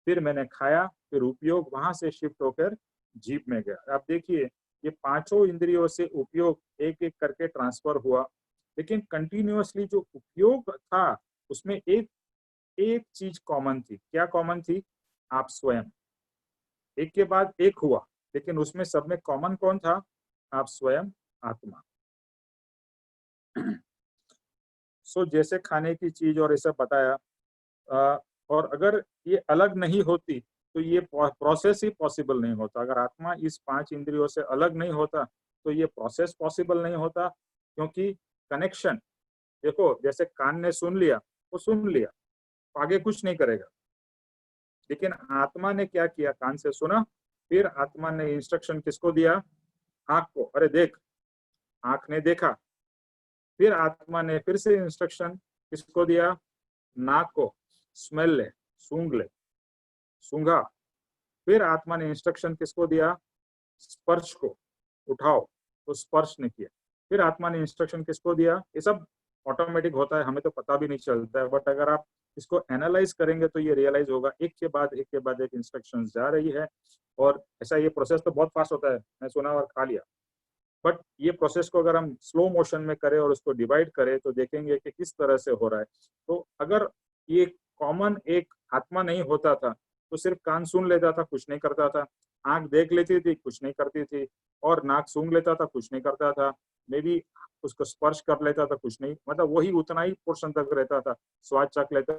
फिर मैंने खाया, फिर उपयोग वहां से शिफ्ट होकर जीभ में गया। आप देखिए ये पांचों इंद्रियों से उपयोग एक एक करके ट्रांसफर हुआ, लेकिन कंटिन्यूअसली जो उपयोग था उसमें एक एक चीज कॉमन थी। क्या कॉमन थी? आप स्वयं। एक के बाद एक हुआ, लेकिन उसमें सब में कॉमन कौन था? आप स्वयं, आत्मा। सो जैसे खाने की चीज और ये सब बताया, और अगर ये अलग नहीं होती तो ये प्रोसेस ही पॉसिबल नहीं होता। अगर आत्मा इस 5 इंद्रियों से अलग नहीं होता तो ये प्रोसेस पॉसिबल नहीं होता। क्योंकि कनेक्शन, देखो जैसे कान ने सुन लिया, वो सुन लिया, आगे कुछ नहीं करेगा। लेकिन आत्मा ने क्या किया? कान से सुना, फिर आत्मा ने इंस्ट्रक्शन किसको दिया? आंख को, अरे देख। आंख ने देखा, फिर आत्मा ने फिर से इंस्ट्रक्शन किसको दिया? नाक को, स्मेल ले, सूंघ ले, सूंघा। फिर आत्मा ने इंस्ट्रक्शन किसको दिया? स्पर्श को, उठाओ, तो स्पर्श ने किया। फिर आत्मा ने इंस्ट्रक्शन किसको दिया? ये सब ऑटोमेटिक होता है, हमें तो पता भी नहीं चलता है। बट अगर आप इसको एनालाइज करेंगे तो ये रियलाइज होगा एक के बाद एक इंस्ट्रक्शन जा रही है। और ऐसा ये प्रोसेस तो बहुत फास्ट होता है, मैं सुना और खा लिया। बट ये प्रोसेस को अगर हम स्लो मोशन में करें और उसको डिवाइड करें तो देखेंगे कि किस तरह से हो रहा है। तो अगर ये कॉमन एक आत्मा नहीं होता था तो सिर्फ कान सुन लेता था, कुछ नहीं करता था। आंख देख लेती थी, कुछ नहीं करती थी। और नाक सूंघ लेता था, कुछ नहीं करता था। मे बी उसको स्पर्श कर लेता था, कुछ नहीं, मतलब वही उतना ही पोर्शन तक रहता था। स्वाद चख लेता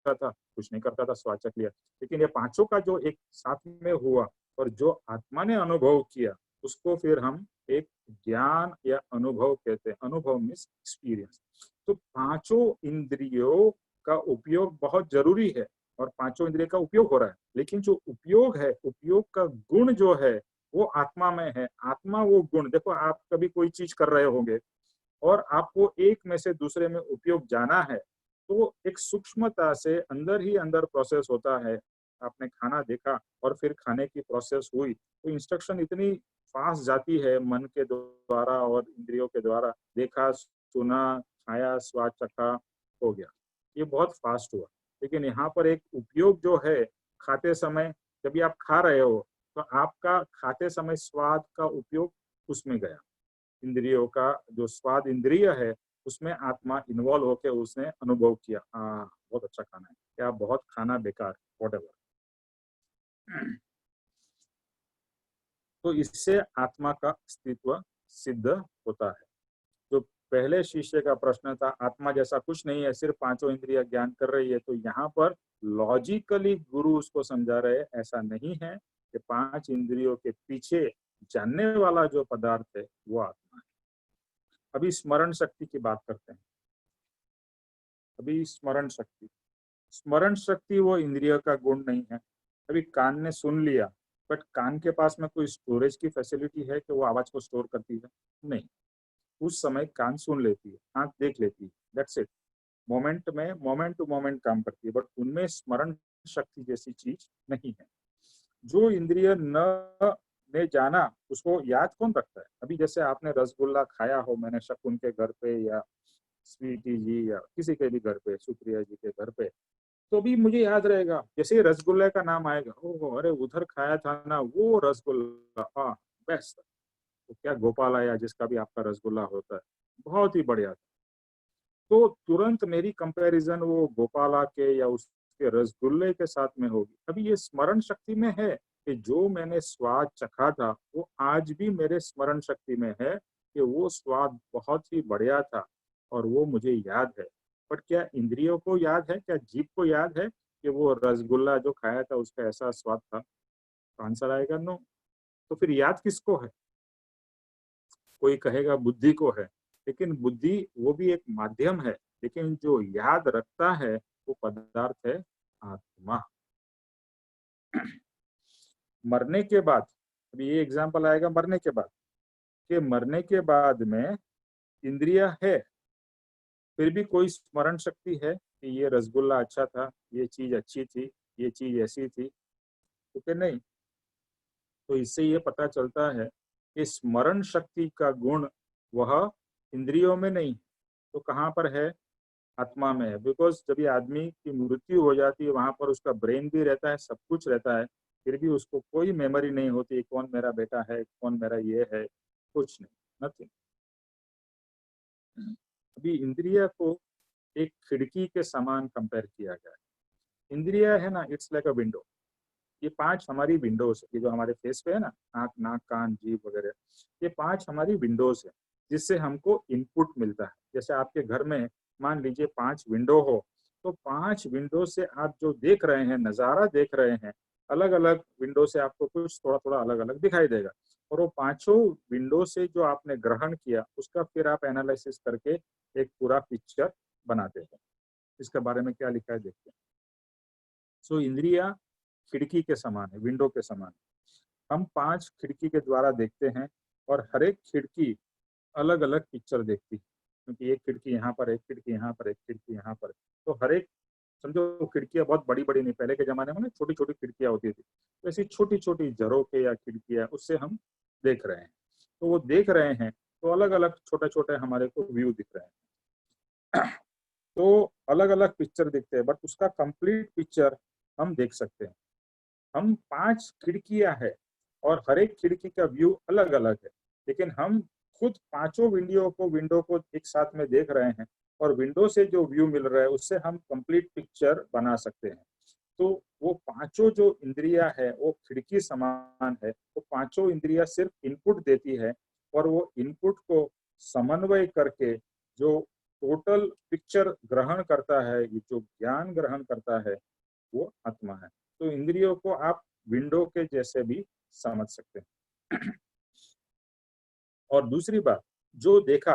करता था, कुछ नहीं करता था, स्वाद चख लिया। लेकिन ये पांचों का जो एक साथ में हुआ और जो आत्मा ने अनुभव किया, उसको फिर हम एक ज्ञान या अनुभव कहते हैं। अनुभव मीन्स एक्सपीरियंस। तो पांचों इंद्रियों का उपयोग बहुत जरूरी है और पांचों इंद्रिय का उपयोग हो रहा है, लेकिन जो उपयोग है, उपयोग का गुण जो है वो आत्मा में है। आत्मा वो गुण, देखो आप कभी कोई चीज कर रहे होंगे और आपको एक में से दूसरे में उपयोग जाना है, तो एक सूक्ष्मता से अंदर ही अंदर प्रोसेस होता है। आपने खाना देखा और फिर खाने की प्रोसेस हुई, तो इंस्ट्रक्शन इतनी फास्ट जाती है मन के द्वारा और इंद्रियों के द्वारा। देखा, सुना, खाया, स्वाद चखा, हो गया, ये बहुत फास्ट हुआ। लेकिन यहाँ पर एक उपयोग जो है, खाते समय जब भी आप खा रहे हो तो आपका खाते समय स्वाद का उपयोग उसमें गया। इंद्रियों का जो स्वाद इंद्रिय है उसमें आत्मा इन्वॉल्व होकर उसने अनुभव किया, बहुत अच्छा खाना है, या बहुत खाना बेकार, व्हाटएवर। तो इससे आत्मा का अस्तित्व सिद्ध होता है। जो पहले शिष्य का प्रश्न था, आत्मा जैसा कुछ नहीं है, सिर्फ पांचों इंद्रियां ज्ञान कर रही है, तो यहाँ पर लॉजिकली गुरु उसको समझा रहे ऐसा नहीं है कि पांच इंद्रियों के पीछे जानने वाला जो पदार्थ है वो आत्मा है। अभी स्मरण शक्ति की बात करते हैं। अभी स्मरण शक्ति वो इंद्रिय का गुण नहीं है। अभी कान ने सुन लिया, बट कान के पास में कोई स्टोरेज की फैसिलिटी है कि वो आवाज को स्टोर करती है? नहीं। उस समय कान सुन लेती है, आंख देख लेती है, दैट्स इट। मोमेंट में मोमेंट टू मोमेंट काम करती है, बट उनमें स्मरण शक्ति जैसी चीज नहीं है। जो इंद्रिय न ने जाना उसको याद कौन रखता है? अभी जैसे आपने रसगुल्ला खाया हो, मैंने शकुन के घर पे या स्वीटी जी या किसी के भी घर पे, सुप्रिया जी के घर पे, तो भी मुझे याद रहेगा। जैसे ही रसगुल्ले का नाम आएगा, ओहो अरे उधर खाया था ना वो रसगुल्ला, हाँ बेस्ट। तो क्या गोपाल आया जिसका भी आपका रसगुल्ला होता है, बहुत ही बढ़िया। तो तुरंत मेरी कंपैरिजन वो गोपाला के या उसके रसगुल्ले के साथ में होगी। अभी ये स्मरण शक्ति में है कि जो मैंने स्वाद चखा था वो आज भी मेरे स्मरण शक्ति में है कि वो स्वाद बहुत ही बढ़िया था और वो मुझे याद है। बट क्या इंद्रियों को याद है, क्या जीभ को याद है कि वो रसगुल्ला जो खाया था उसका ऐसा स्वाद था? तो आंसर आएगा नो। तो फिर याद किसको है? कोई कहेगा बुद्धि को है, लेकिन बुद्धि वो भी एक माध्यम है, लेकिन जो याद रखता है वो पदार्थ है आत्मा। मरने के बाद, अभी ये एग्जांपल आएगा मरने के बाद, कि मरने के बाद में इंद्रिया है, फिर भी कोई स्मरण शक्ति है कि ये रसगुल्ला अच्छा था, ये चीज अच्छी थी, ये चीज ऐसी थी? तो कि नहीं। तो इससे ये पता चलता है कि स्मरण शक्ति का गुण वह इंद्रियों में नहीं, तो कहाँ पर है? आत्मा में है। बिकॉज जब ये आदमी की मृत्यु हो जाती है, वहां पर उसका ब्रेन भी रहता है, सब कुछ रहता है, फिर भी उसको कोई मेमोरी नहीं होती, कौन मेरा बेटा है, कौन मेरा ये है, कुछ नहीं, नथिंग। अभी इंद्रिया को एक खिड़की के समान कंपेयर किया गया है। इंद्रिया है ना, इट्स लाइक अ विंडो। ये पांच हमारी विंडोज है, ये जो हमारे फेस पे है ना, आंख, नाक, कान, जीभ वगैरह, ये पांच हमारी विंडोज है जिससे हमको इनपुट मिलता है। जैसे आपके घर में मान लीजिए पांच विंडो हो, तो पांच विंडो से आप जो देख रहे हैं, नज़ारा देख रहे हैं, अलग अलग विंडो से आपको कुछ थोड़ा थोड़ा अलग अलग दिखाई देगा। और वो पांचों विंडो से जो आपने ग्रहण किया उसका फिर आप एनालिसिस करके एक पूरा पिक्चर बनाते हैं। इसके बारे में क्या लिखा है देखते हैं। सो इंद्रिया खिड़की के समान है, विंडो के समान। हम पांच खिड़की के द्वारा देखते हैं और हर एक खिड़की अलग अलग पिक्चर देखती है, क्योंकि एक खिड़की यहाँ पर, एक खिड़की यहाँ पर, एक खिड़की यहाँ पर। तो हर एक, समझो खिड़कियां बहुत बड़ी बड़ी नहीं, पहले के जमाने में ना छोटी छोटी खिड़कियां होती थी, तो ऐसी छोटी छोटी झरोखे या खिड़कियां, उससे हम देख रहे हैं। तो वो देख रहे हैं तो अलग अलग छोटे छोटे हमारे को व्यू दिख रहे हैं। तो अलग अलग पिक्चर दिखते हैं, बट उसका कंप्लीट पिक्चर हम देख सकते हैं। हम पांच खिड़कियां हैं और हर एक खिड़की का व्यू अलग अलग है, लेकिन हम खुद पांचों विंडो को एक साथ में देख रहे हैं और विंडो से जो व्यू मिल रहा है उससे हम कंप्लीट पिक्चर बना सकते हैं। तो वो पांचों जो इंद्रियां है वो खिड़की समान है। वो पांचों इंद्रियां सिर्फ इनपुट देती है और वो इनपुट को समन्वय करके जो टोटल पिक्चर ग्रहण करता है, ये जो ज्ञान ग्रहण करता है वो आत्मा है। तो इंद्रियों को आप विंडो के जैसे भी समझ सकते हैं। और दूसरी बात, जो देखा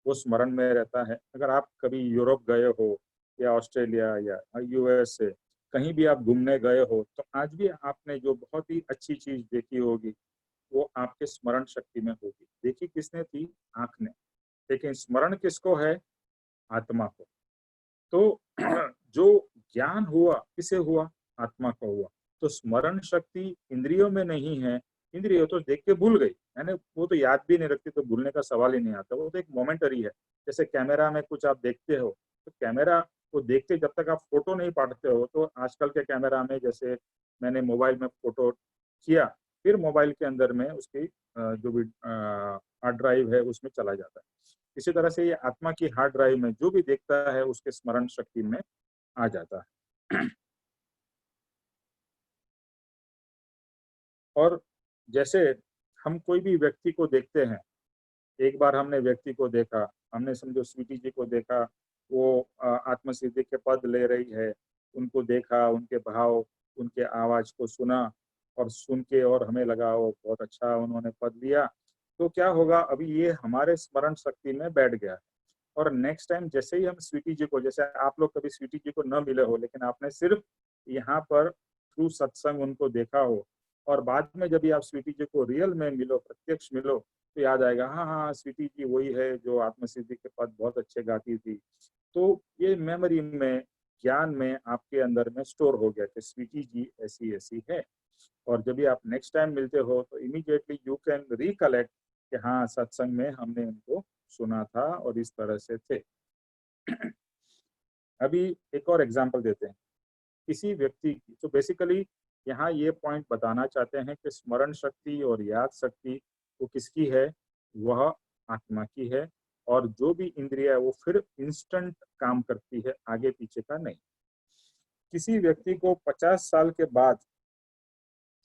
वो स्मरण में रहता है। अगर आप कभी यूरोप गए हो या ऑस्ट्रेलिया या यूएस से कहीं भी आप घूमने गए हो, तो आज भी आपने जो बहुत ही अच्छी चीज देखी होगी वो आपके स्मरण शक्ति में होगी। देखी किसने थी? आंख ने। लेकिन स्मरण किसको है? आत्मा को। तो जो ज्ञान हुआ किसे हुआ? आत्मा को हुआ। तो स्मरण शक्ति इंद्रियों में नहीं है। इंद्रियों तो देख के भूल गई, यानी वो तो याद भी नहीं रखती, तो भूलने का सवाल ही नहीं आता। वो तो एक मोमेंटरी है। जैसे कैमरा में कुछ आप देखते हो, तो कैमरा को देखते जब तक आप फोटो नहीं पाड़ते हो, तो आजकल के कैमरा में जैसे मैंने मोबाइल में फोटो किया, फिर मोबाइल के अंदर में उसकी जो भी हार्ड ड्राइव है उसमें चला जाता है। इसी तरह से ये आत्मा की हार्ड ड्राइव में जो भी देखता है उसके स्मरण शक्ति में आ जाता है। और जैसे हम कोई भी व्यक्ति को देखते हैं, एक बार हमने व्यक्ति को देखा, हमने समझो स्वीटी जी को देखा, वो आत्मसिद्धि के पद ले रही है, उनको देखा, उनके भाव, उनके आवाज को सुना, और सुन के और हमें लगा वो बहुत अच्छा उन्होंने पद लिया, तो क्या होगा, अभी ये हमारे स्मरण शक्ति में बैठ गया। और नेक्स्ट टाइम जैसे ही हम स्वीटी जी को, जैसे आप लोग कभी स्वीटी जी को न मिले हो, लेकिन आपने सिर्फ यहाँ पर थ्रू सत्संग उनको देखा हो, और बाद में जब भी आप स्वीटी जी को रियल में मिलो, प्रत्यक्ष मिलो, तो याद आएगा, हाँ हाँ स्वीटी जी वही है जो आत्मसिद्धि के पद बहुत अच्छे गाती थी। तो ये मेमोरी में, ज्ञान में आपके अंदर में स्टोर हो गया कि स्वीटी जी ऐसी ऐसी है। और जब भी आप नेक्स्ट टाइम मिलते हो तो इमीडिएटली यू कैन रिकलेक्ट कि हाँ सत्संग में हमने उनको सुना था और इस तरह से थे। अभी एक और एग्जांपल देते हैं किसी व्यक्ति की। तो बेसिकली यहाँ ये पॉइंट बताना चाहते हैं कि स्मरण शक्ति और याद शक्ति वो किसकी है? वह आत्मा की है। और जो भी इंद्रिया है वो फिर इंस्टेंट काम करती है, आगे पीछे का नहीं। किसी व्यक्ति को 50 साल के बाद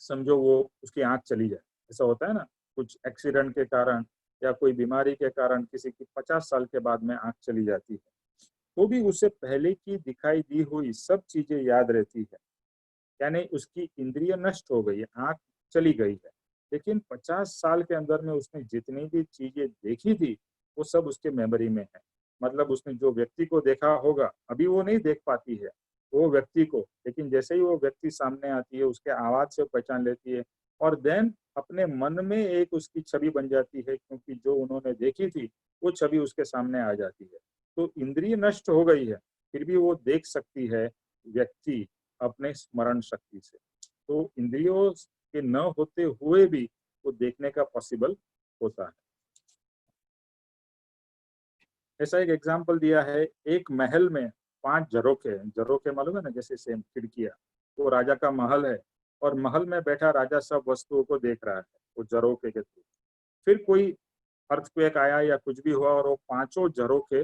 समझो वो उसकी आंख चली जाए, ऐसा होता है ना, कुछ एक्सीडेंट के कारण या कोई बीमारी के कारण किसी की 50 साल के बाद में आंख चली जाती है, तो भी उसे पहले की दिखाई दी हुई सब चीजें याद रहती है। यानी उसकी इंद्रिय नष्ट हो गई है, आंख चली गई है, लेकिन 50 साल के अंदर में उसने जितनी भी चीजें देखी थी वो सब उसके मेमोरी में है। मतलब उसने जो व्यक्ति को देखा होगा, अभी वो नहीं देख पाती है वो व्यक्ति को, लेकिन जैसे ही वो व्यक्ति सामने आती है उसके आवाज से पहचान लेती है, और देन अपने मन में एक उसकी छवि बन जाती है, क्योंकि जो उन्होंने देखी थी वो छवि उसके सामने आ जाती है। तो इंद्रिय नष्ट हो गई है, फिर भी वो देख सकती है व्यक्ति अपने स्मरण शक्ति से। तो इंद्रियों के न होते हुए भी वो देखने का पॉसिबल होता है। ऐसा एक एग्जाम्पल दिया है, एक महल में 5 झरोखे हैं। झरोखे मालूम है ना, जैसे सेम खिड़कियां, वो राजा का महल है, और महल में बैठा राजा सब वस्तुओं को देख रहा है वो झरोखे के थ्रू। फिर कोई अर्थक्वेक आया या कुछ भी हुआ और वो पांचों झरोखे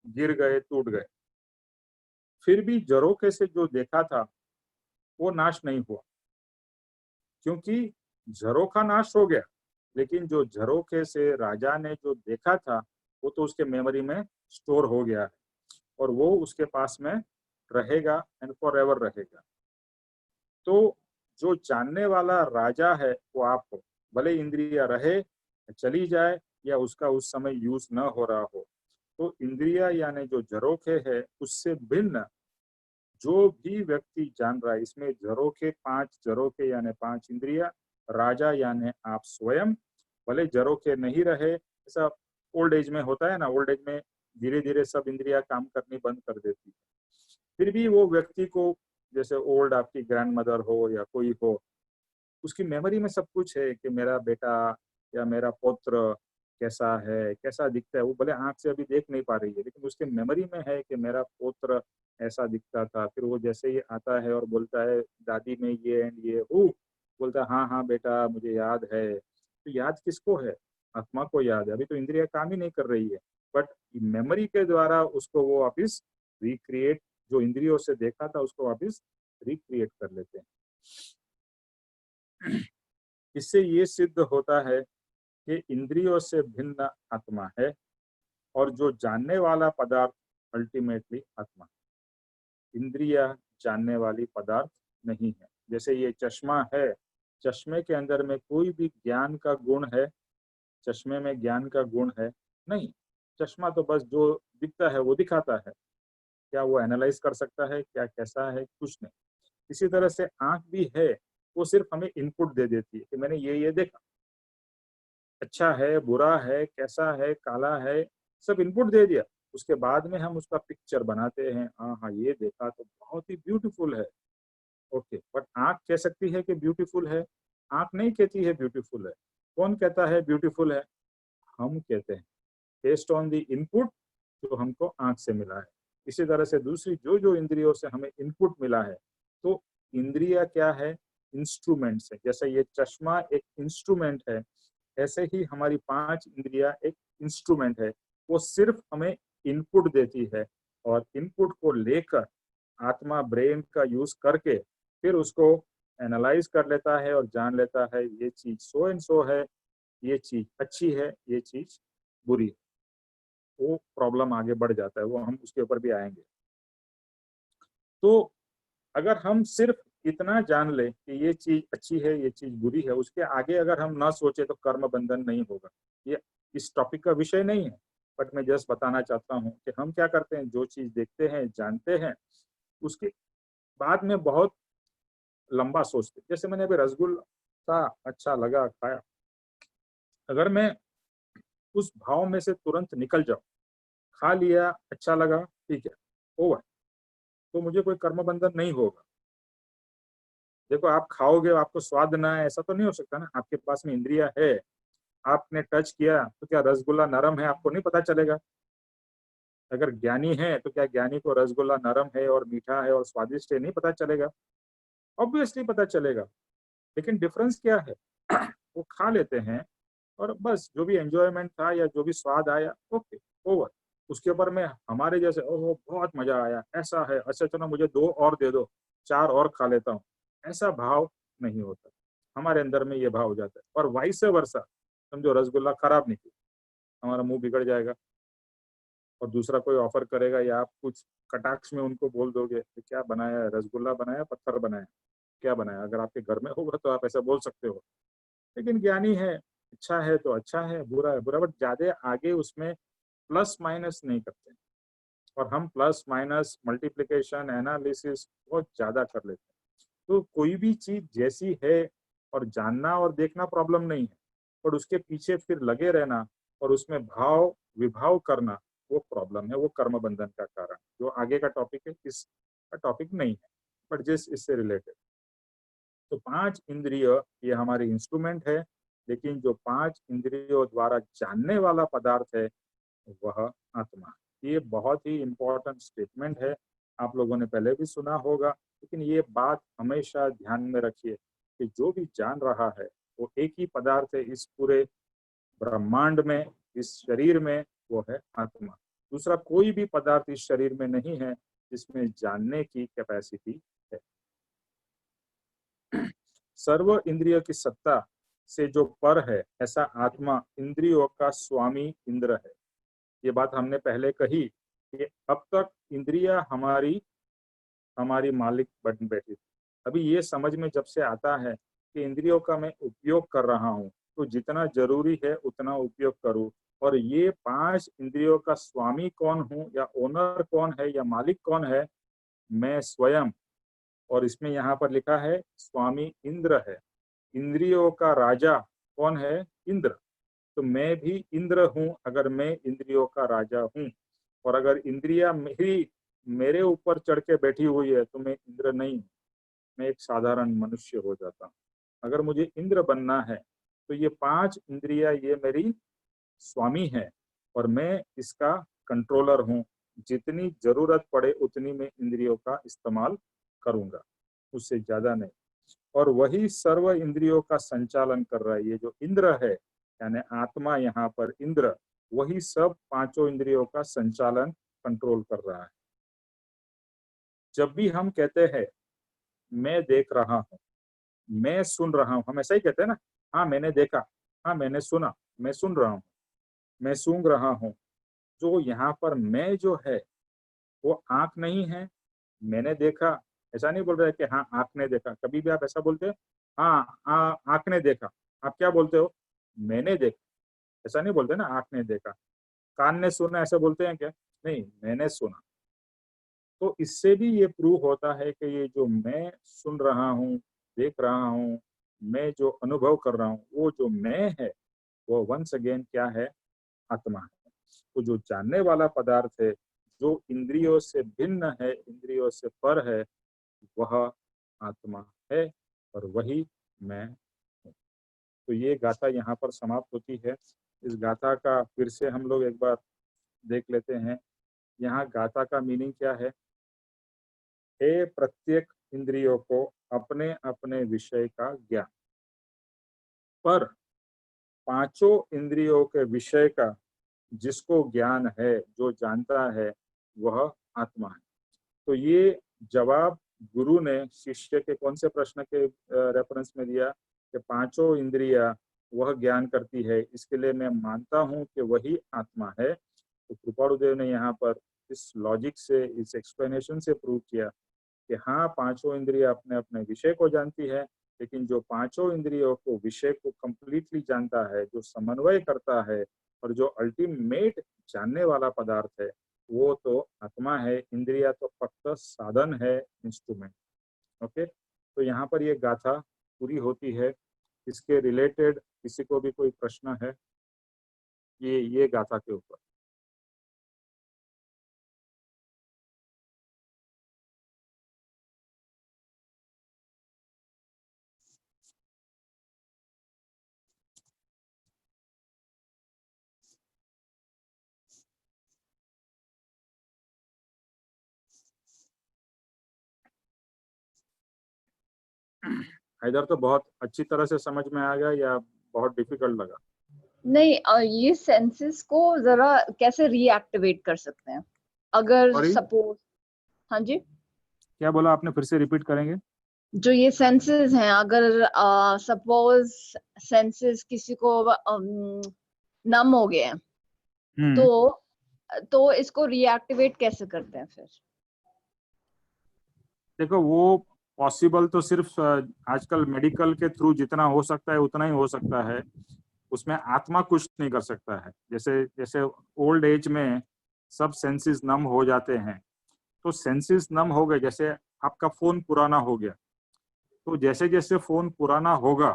गिर गए, टूट गए। फिर भी झरोखे से जो देखा था वो नाश नहीं हुआ, क्योंकि झरोखा नाश हो गया, लेकिन जो झरोखे से राजा ने जो देखा था वो तो उसके मेमोरी में स्टोर हो गया है, और वो उसके पास में रहेगा एंड फॉर एवर रहेगा। तो जो जानने वाला राजा है वो आप हो, भले इंद्रिया रहे, चली जाए, या उसका उस समय यूज न हो रहा हो। तो इंद्रिया यानी जो झरोखे है उससे भिन्न जो भी व्यक्ति जान रहा है, इसमें झरोखे 5 झरोखे यानी 5 इंद्रिया, राजा यानी आप स्वयं, भले झरोखे नहीं रहे। ऐसा ओल्ड एज में होता है ना, ओल्ड एज में धीरे धीरे सब इंद्रिया काम करनी बंद कर देती है, फिर भी वो व्यक्ति को, जैसे ओल्ड आपकी ग्रैंड मदर हो या कोई हो, उसकी मेमोरी में सब कुछ है कि मेरा बेटा या मेरा पुत्र कैसा है, कैसा दिखता है। वो भले आंख से अभी देख नहीं पा रही है, लेकिन उसके मेमोरी में है कि मेरा पुत्र ऐसा दिखता था। फिर वो जैसे ही आता है और बोलता है दादी में ये एंड ये हूँ, बोलता है हाँ हाँ बेटा मुझे याद है। तो याद किसको है? आत्मा को याद है। अभी तो इंद्रिया काम ही नहीं कर रही है, बट मेमोरी के द्वारा उसको वो वापिस रिक्रिएट, जो इंद्रियों से देखा था उसको वापिस रिक्रिएट कर लेते हैं। इससे ये सिद्ध होता है कि इंद्रियों से भिन्न आत्मा है, और जो जानने वाला पदार्थ अल्टीमेटली आत्मा। इंद्रिया जानने वाली पदार्थ नहीं है। जैसे ये चश्मा है, चश्मे के अंदर में कोई भी ज्ञान का गुण है? चश्मे में ज्ञान का गुण है? नहीं। चश्मा तो बस जो दिखता है वो दिखाता है। क्या वो एनालाइज कर सकता है क्या कैसा है? कुछ नहीं। इसी तरह से आंख भी है, वो सिर्फ हमें इनपुट दे देती है कि मैंने ये देखा, अच्छा है, बुरा है, कैसा है, काला है, सब इनपुट दे दिया। उसके बाद में हम उसका पिक्चर बनाते हैं, हाँ हाँ ये देखा तो बहुत ही ब्यूटीफुल है। ओके, बट आंख कह सकती है कि ब्यूटीफुल है? आंख नहीं कहती है ब्यूटीफुल है। कौन कहता है ब्यूटीफुल है? हम कहते हैं, बेस्ड ऑन द इनपुट जो हमको आंख से मिला है। इसी तरह से दूसरी जो जो इंद्रियों से हमें इनपुट मिला है, तो इंद्रिया क्या है? इंस्ट्रूमेंट्स है। जैसे ये चश्मा एक इंस्ट्रूमेंट है, ऐसे ही हमारी 5 इंद्रिया एक इंस्ट्रूमेंट है। वो सिर्फ हमें इनपुट देती है, और इनपुट को लेकर आत्मा ब्रेन का यूज करके फिर उसको एनालाइज कर लेता है और जान लेता है ये चीज सो एंड सो है, ये चीज अच्छी है, ये चीज बुरी है। वो प्रॉब्लम आगे बढ़ जाता है, वो हम उसके ऊपर भी आएंगे। तो अगर हम सिर्फ इतना जान ले कि ये चीज अच्छी है, ये चीज बुरी है, उसके आगे अगर हम ना सोचे तो कर्म बंधन नहीं होगा। ये इस टॉपिक का विषय नहीं है, बट मैं जस्ट बताना चाहता हूँ कि हम क्या करते हैं, जो चीज देखते हैं जानते हैं, उसके बाद में बहुत लंबा सोचते हैं। जैसे मैंने अभी रसगुल्ला अच्छा लगा खाया, अगर मैं उस भाव में से तुरंत निकल जाऊं, खा लिया, अच्छा लगा, ठीक है, ओवर, तो मुझे कोई कर्म बंधन नहीं होगा। देखो, आप खाओगे, आपको स्वाद ना है, ऐसा तो नहीं हो सकता ना। आपके पास में इंद्रिया है, आपने टच किया, तो क्या रसगुल्ला नरम है आपको नहीं पता चलेगा? अगर ज्ञानी है तो क्या ज्ञानी को रसगुल्ला नरम है और मीठा है और स्वादिष्ट है नहीं पता चलेगा? ऑब्वियसली पता चलेगा। लेकिन डिफरेंस क्या है? वो खा लेते हैं और बस जो भी एंजॉयमेंट था या जो भी स्वाद आया, ओके, ओवर। उसके ऊपर में हमारे जैसे ओहो बहुत मजा आया, ऐसा है, अच्छा चलो मुझे 2 और दे दो, 4 और खा लेता हूँ, ऐसा भाव नहीं होता। हमारे अंदर में ये भाव हो जाता है। और वाइस वर्सा, समझो रसगुल्ला खराब निकली, हमारा मुंह बिगड़ जाएगा, और दूसरा कोई ऑफर करेगा या आप कुछ कटाक्ष में उनको बोल दोगे कि क्या बनाया है, रसगुल्ला बनाया, पत्थर बनाया, क्या बनाया? अगर आपके घर में होगा तो आप ऐसा बोल सकते हो। लेकिन ज्ञानी है, अच्छा है तो अच्छा है, बुरा है बुरा, बट ज्यादा आगे उसमें प्लस माइनस नहीं करते। और हम प्लस माइनस मल्टीप्लिकेशन एनालिसिस बहुत ज्यादा कर लेते हैं। तो कोई भी चीज जैसी है, और जानना और देखना प्रॉब्लम नहीं है, पर उसके पीछे फिर लगे रहना और उसमें भाव विभाव करना, वो प्रॉब्लम है, वो कर्म बंधन का कारण। जो आगे का टॉपिक है, इसका टॉपिक नहीं है, बट जिस इससे रिलेटेड। तो 5 इंद्रिय ये हमारे इंस्ट्रूमेंट है, लेकिन जो 5 इंद्रियों द्वारा जानने वाला पदार्थ है वह आत्मा। ये बहुत ही इम्पोर्टेंट स्टेटमेंट है, आप लोगों ने पहले भी सुना होगा, लेकिन ये बात हमेशा ध्यान में रखिए कि जो भी जान रहा है वो एक ही पदार्थ है इस पूरे ब्रह्मांड में, इस शरीर में, वो है आत्मा। दूसरा कोई भी पदार्थ इस शरीर में नहीं है जिसमें जानने की कैपेसिटी है। सर्व इंद्रिय की सत्ता से जो पर है, ऐसा आत्मा इंद्रियों का स्वामी इंद्र है। ये बात हमने पहले कही कि अब तक इंद्रिया हमारी हमारी मालिक बन बैठी थी। अभी ये समझ में जब से आता है कि इंद्रियों का मैं उपयोग कर रहा हूँ, तो जितना जरूरी है उतना उपयोग करूँ। और ये 5 इंद्रियों का स्वामी कौन हूँ, या ओनर कौन है, या मालिक कौन है? मैं स्वयं। और इसमें यहाँ पर लिखा है स्वामी इंद्र है। इंद्रियों का राजा कौन है? इंद्र। तो मैं भी इंद्र हूँ अगर मैं इंद्रियों का राजा हूँ। और अगर इंद्रिया मेरी मेरे ऊपर चढ़ के बैठी हुई है तो मैं इंद्र नहीं हूँ, मैं एक साधारण मनुष्य हो जाता हूँ। अगर मुझे इंद्र बनना है तो ये 5 इंद्रिया ये मेरी स्वामी है, और मैं इसका कंट्रोलर हूँ। जितनी जरूरत पड़े उतनी मैं इंद्रियों का इस्तेमाल करूंगा, उससे ज्यादा नहीं। और वही सर्व इंद्रियों का संचालन कर रहा है। ये जो इंद्र है, यानी आत्मा, यहाँ पर इंद्र, वही सब 5 इंद्रियों का संचालन कंट्रोल कर रहा है। जब भी हम कहते हैं मैं देख रहा हूँ, मैं सुन रहा हूँ, हम ऐसा ही कहते हैं ना, हाँ मैंने देखा, हाँ मैंने सुना, मैं सुन रहा हूँ, मैं सूंघ रहा हूँ, जो यहाँ पर मैं जो है वो आंख नहीं है, मैंने देखा, ऐसा नहीं बोल रहा है कि हाँ आंख ने देखा। कभी भी आप ऐसा बोलते हो, हाँ आंख ने देखा, आप क्या बोलते हो? मैंने देखा। ऐसा नहीं बोलते ना, आंख ने देखा। कान ने सुना ऐसा बोलते हैं क्या? नहीं, मैंने सुना। तो इससे भी ये प्रूव होता है कि ये जो मैं सुन रहा हूँ, देख रहा हूँ, मैं जो अनुभव कर रहा हूँ, वो जो मैं है वो वंस अगेन क्या है? आत्मा है। तो जो जानने वाला पदार्थ है, जो इंद्रियों से भिन्न है, इंद्रियों से पर है, वह आत्मा है और वही मैं हूँ। तो ये गाथा यहाँ पर समाप्त होती है। इस गाथा का फिर से हम लोग एक बार देख लेते हैं। यहाँ गाथा का मीनिंग क्या है? हे प्रत्येक इंद्रियों को अपने अपने विषय का ज्ञान, पर पांचों इंद्रियों के विषय का जिसको ज्ञान है, जो जानता है, वह आत्मा है। तो ये जवाब गुरु ने शिष्य के कौन से प्रश्न के रेफरेंस में दिया कि पांचों इंद्रिया वह ज्ञान करती है, इसके लिए मैं मानता हूं कि वही आत्मा है। तो कृपाणुदेव ने यहाँ पर इस लॉजिक से, इस एक्सप्लेनेशन से प्रूव किया कि हाँ, पांचों इंद्रिया अपने अपने विषय को जानती है, लेकिन जो पांचों इंद्रियों को विषय को कंप्लीटली जानता है, जो समन्वय करता है और जो अल्टीमेट जानने वाला पदार्थ है, वो तो आत्मा है। इंद्रिया तो फक्त साधन है, इंस्ट्रूमेंट। ओके, तो यहाँ पर ये गाथा पूरी होती है। इसके रिलेटेड किसी को भी कोई प्रश्न है ये गाथा के ऊपर? इधर तो बहुत अच्छी तरह से समझ में आ गया या बहुत डिफिकल्ट लगा? नहीं, ये सेंसेस को जरा कैसे रीएक्टिवेट कर सकते हैं अगर सॉरी, सपोज। हाँ जी, क्या बोला आपने? फिर से रिपीट करेंगे? जो ये सेंसेस हैं, अगर सपोज सेंसेस किसी को नम हो गए हैं, हम्म तो इसको रीएक्टिवेट कैसे करते हैं फिर? देखो, वो पॉसिबल तो सिर्फ आजकल मेडिकल के थ्रू जितना हो सकता है उतना ही हो सकता है। उसमें आत्मा कुछ नहीं कर सकता है। जैसे जैसे ओल्ड एज में सब सेंसेस नम हो जाते हैं, तो सेंसेस नम हो गए। जैसे आपका फोन पुराना हो गया, तो जैसे जैसे फोन पुराना होगा,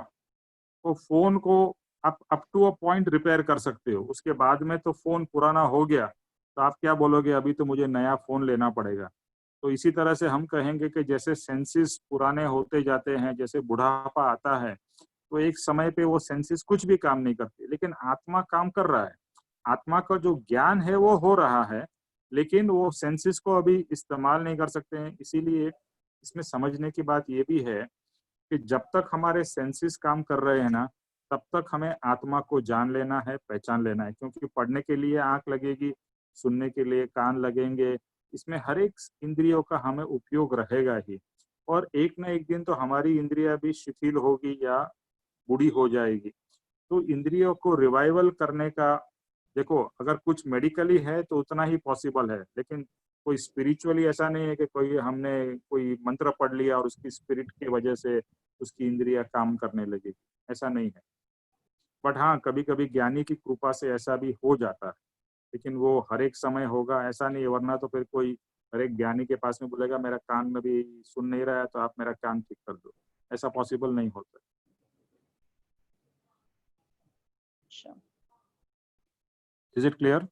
तो फोन को आप up to a point repair कर सकते हो। उसके बाद में तो फोन पुराना हो गया, तो आप क्या बोलोगे? अभी तो मुझे नया फोन लेना पड़ेगा। तो इसी तरह से हम कहेंगे कि जैसे सेंसेस पुराने होते जाते हैं, जैसे बुढ़ापा आता है, तो एक समय पे वो सेंसेस कुछ भी काम नहीं करती, लेकिन आत्मा काम कर रहा है। आत्मा का जो ज्ञान है वो हो रहा है, लेकिन वो सेंसेस को अभी इस्तेमाल नहीं कर सकते हैं। इसीलिए इसमें समझने की बात ये भी है कि जब तक हमारे सेंसेस काम कर रहे हैं ना, तब तक हमें आत्मा को जान लेना है, पहचान लेना है। क्योंकि पढ़ने के लिए आंख लगेगी, सुनने के लिए कान लगेंगे, इसमें हर एक इंद्रियों का हमें उपयोग रहेगा ही। और एक ना एक दिन तो हमारी इंद्रिया भी शिथिल होगी या बूढ़ी हो जाएगी। तो इंद्रियों को रिवाइवल करने का, देखो, अगर कुछ मेडिकली है तो उतना ही पॉसिबल है, लेकिन कोई स्पिरिचुअली ऐसा नहीं है कि कोई हमने कोई मंत्र पढ़ लिया और उसकी स्पिरिट की वजह से उसकी इंद्रियां काम करने लगेगी, ऐसा नहीं है। बट हाँ, कभी कभी ज्ञानी की कृपा से ऐसा भी हो जाता है, लेकिन वो हर एक समय होगा ऐसा नहीं है। वरना तो फिर कोई हर एक ज्ञानी के पास में बोलेगा मेरा कान में भी सुन नहीं रहा है, तो आप मेरा कान ठीक कर दो। ऐसा पॉसिबल नहीं होता। अच्छा, इज इट क्लियर?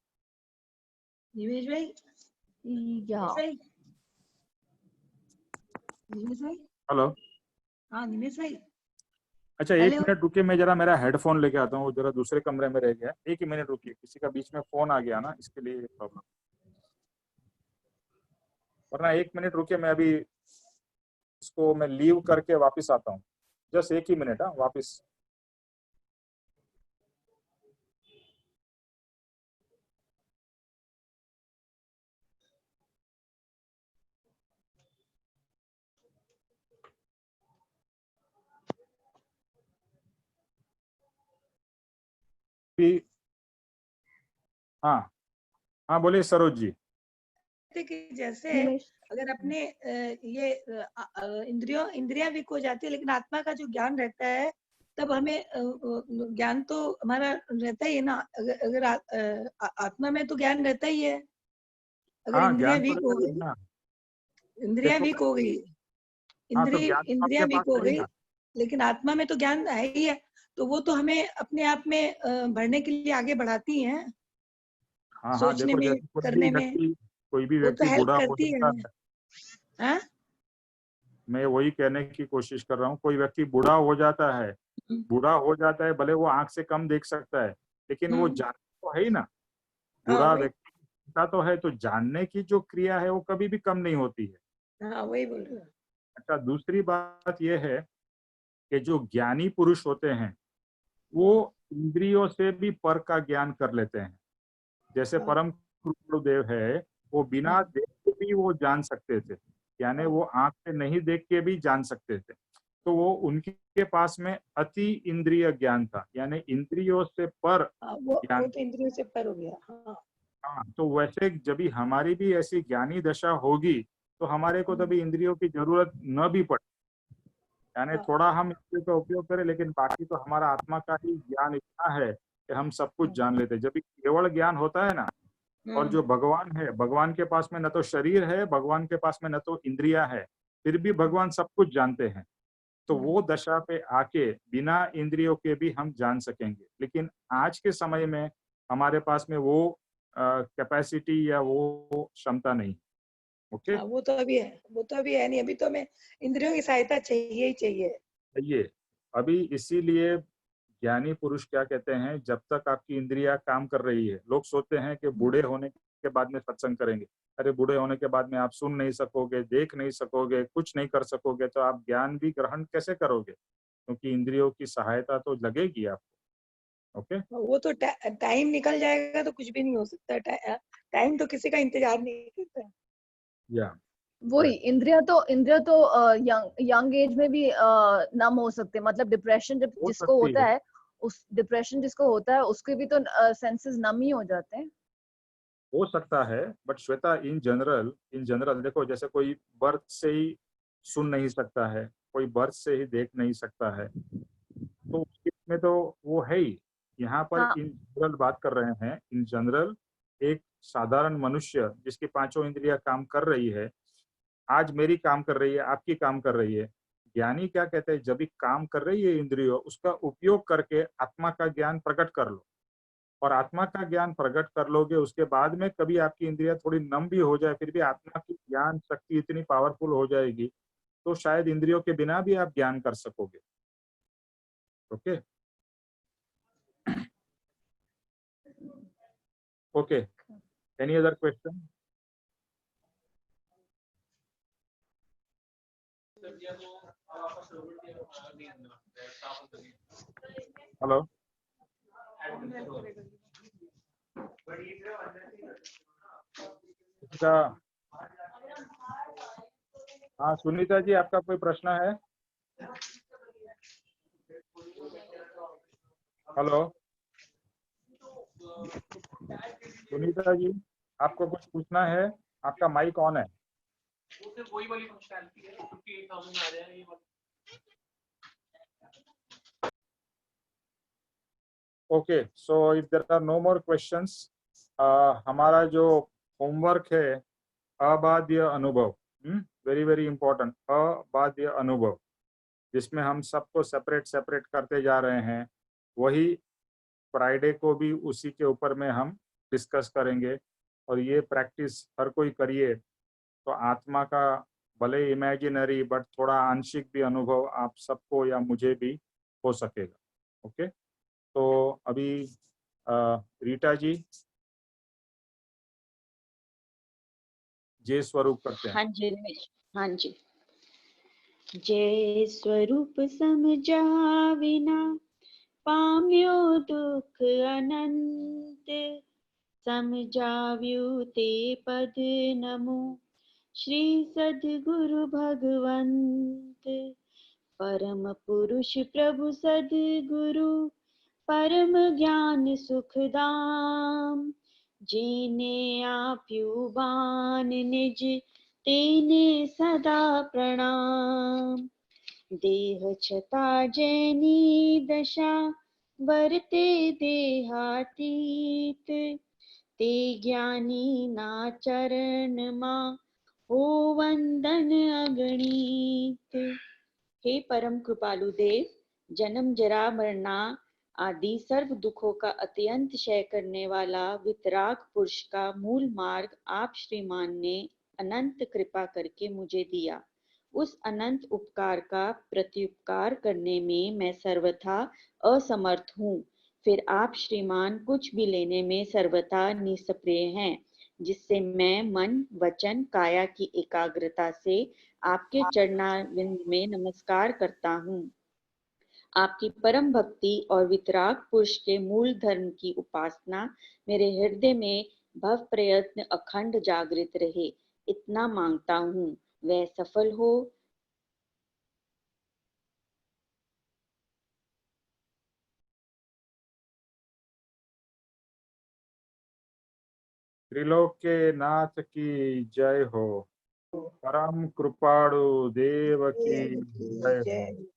निमेश भाई, या निमेश भाई, हेलो। हाँ निमेश भाई, अच्छा, एक हेलो। मिनट रुकिए, मैं जरा मेरा हेडफोन लेके आता हूँ, वो जरा दूसरे कमरे में रह गया। एक ही मिनट रुकिए, किसी का बीच में फोन आ गया ना, इसके लिए प्रॉब्लम। वरना एक मिनट रुकिए, मैं अभी इसको मैं लीव करके वापस आता हूँ। जस्ट एक ही मिनट, हाँ, वापस। भी हाँ, हाँ बोलिए सरोज जी। थे कि जैसे निमेश अगर अपने ये इंद्रियां वीक हो जाती है, लेकिन आत्मा का जो ज्ञान रहता है तब हमें ज्ञान तो हमारा रहता ही है ना। अगर आत्मा में तो ज्ञान रहता ही है। अगर हाँ इंद्रियां ज्ञान तो वीक हो रहता ही है गई, ना। इंद्रियां देखो वीक हो गई, हाँ तो ज्ञान तो आपके इंद्रियां पास वीक हो है ही गई, ना। लेकिन आत्मा में तो ज्ञान है ही है। तो वो तो हमें अपने आप में बढ़ने के लिए आगे बढ़ाती हैं, हाँ हाँ सोचने देखो में, जैसे करने में। कोई भी वो तो व्यक्ति हेल्प बूढ़ा हो करती है जाता हमें। है। हाँ? मैं वही कहने की कोशिश कर रहा हूँ, कोई व्यक्ति बूढ़ा हो जाता है, हम्म, बूढ़ा हो जाता है, भले वो आंख से कम देख सकता है, लेकिन वो हम्म, जानता तो है ही ना। हाँ बूढ़ा वही, व्यक्ति जानता तो है, तो जानने की जो क्रिया है वो कभी भी कम नहीं होती है। हाँ वही बोल रही हूँ। अच्छा दूसरी बात यह है कि जो ज्ञानी पुरुष होते हैं वो हाँ, इंद्रियों से भी पर का ज्ञान कर लेते हैं। जैसे हाँ, परम गुरुदेव है, वो बिना हाँ, देख के भी वो जान सकते थे, यानी हाँ, वो आंख से नहीं देख के भी जान सकते थे। तो वो उनके पास में अति इंद्रिय ज्ञान था, यानी इंद्रियों से पर हाँ, वो ज्ञान। तो इंद्रियों से पर हो गया। हाँ, हाँ तो वैसे जब भी हमारी भी ऐसी ज्ञानी दशा होगी तो हमारे को हम्म, तभी इंद्रियों की जरूरत न भी पड़े, यानी हाँ, थोड़ा हम इंद्रियों का उपयोग करें, लेकिन बाकी तो हमारा आत्मा का ही ज्ञान इतना है कि हम सब कुछ हाँ, जान लेते हैं। जब भी केवल ज्ञान होता है ना, और जो हम्म, भगवान है, भगवान के पास में न तो शरीर है, भगवान के पास में न तो इंद्रियां है, फिर भी भगवान सब कुछ जानते हैं। तो हम्म, वो दशा पे आके बिना इंद्रियों के भी हम जान सकेंगे, लेकिन आज के समय में हमारे पास में वो कैपेसिटी या वो क्षमता नहीं। ओके। हाँ, वो तो अभी है, वो तो अभी है नहीं। अभी तो हमें इंद्रियों की सहायता चाहिए ही चाहिए। ये अभी इसीलिए ज्ञानी पुरुष क्या कहते हैं, जब तक आपकी इंद्रियां काम कर रही है, लोग सोचते हैं कि हम्म, बूढ़े होने के बाद में सत्संग करेंगे। अरे बूढ़े होने के बाद में आप सुन नहीं सकोगे, देख नहीं सकोगे, कुछ नहीं कर सकोगे, तो आप ज्ञान भी ग्रहण कैसे करोगे, क्योंकि इंद्रियों की सहायता तो लगेगी आपको। ओके। वो तो टाइम निकल जाएगा तो कुछ भी नहीं हो सकता। टाइम तो किसी का इंतजार नहीं करता है। या वही राइट। इंद्रिया तो यंग यंग एज में भी नम हो सकते हैं। मतलब डिप्रेशन जब हो जिसको सकती होता है, है, उस डिप्रेशन जिसको होता है उसके भी तो सेंसेस नम ही हो जाते हैं। हो सकता है, बट श्वेता इन जनरल देखो, जैसे कोई बर्थ से ही सुन नहीं सकता है, कोई बर्थ से ही देख नहीं सकता है, तो उसमें तो वो है ही। यहाँ पर हाँ, इन जनरल बात कर रहे हैं, इन जनरल एक साधारण मनुष्य जिसकी पांचों इंद्रियां काम कर रही है, आज मेरी काम कर रही है, आपकी काम कर रही है। ज्ञानी क्या कहते हैं, जब भी काम कर रही है इंद्रियों, उसका उपयोग करके आत्मा का ज्ञान प्रकट कर लो। और आत्मा का ज्ञान प्रकट कर लोगे, उसके बाद में कभी आपकी इंद्रियां थोड़ी नम भी हो जाए, फिर भी आत्मा की ज्ञान शक्ति इतनी पावरफुल हो जाएगी, तो शायद इंद्रियों के बिना भी आप ज्ञान कर सकोगे। Okay. Okay, any other question? Hello. Sunita, हाँ सुनीता जी, आपका कोई प्रश्न है? हेलो सुनीता जी, आपको कुछ पूछना है? आपका माइक ऑन है। Okay, so if there are no more questions, हमारा जो होमवर्क है, अबाध्य अनुभव, वेरी वेरी इंपॉर्टेंट, अबाध्य अनुभव, जिसमें हम सबको सेपरेट सेपरेट करते जा रहे हैं, वही फ्राइडे को भी उसी के ऊपर में हम डिस्कस करेंगे। और ये प्रैक्टिस हर कोई करिए, तो आत्मा का भले इमेजिनरी बट थोड़ा आंशिक भी अनुभव आप सबको या मुझे भी हो सकेगा। ओके। तो अभी रीटा जी जय स्वरूप करते हैं। हाँ जी रमेश, हाँ जी। जय स्वरूप समझाविना पाम्यो दुख अनंत, समझाव्यु ते पद नमो श्री सद्गुरु भगवंत। परम पुरुष प्रभु सद्गुरु परम ज्ञान सुखदाम, जीने आप्यु बान निज तेने सदा प्रणाम। देह छता जैनी दशा वर्ते देहातीत, ते ज्ञानी ना चरण मां हो वंदन अगणित। हे परम कृपालु देव, जन्म जरा मरना आदि सर्व दुखों का अत्यंत क्षय करने वाला वितराग पुरुष का मूल मार्ग आप श्रीमान ने अनंत कृपा करके मुझे दिया। उस अनंत उपकार का प्रत्युपकार करने में मैं सर्वथा असमर्थ हूँ। फिर आप श्रीमान कुछ भी लेने में सर्वथा निष्क्रिय हैं, जिससे मैं मन वचन काया की एकाग्रता से आपके चरणारविंद में नमस्कार करता हूँ। आपकी परम भक्ति और वितराग पुरुष के मूल धर्म की उपासना मेरे हृदय में भव प्रयत्न अखंड जागृत रहे, इतना मांगता हूँ। वह सफल हो। त्रिलोक के नाथ की जय हो। परम कृपाणु देव की जय हो।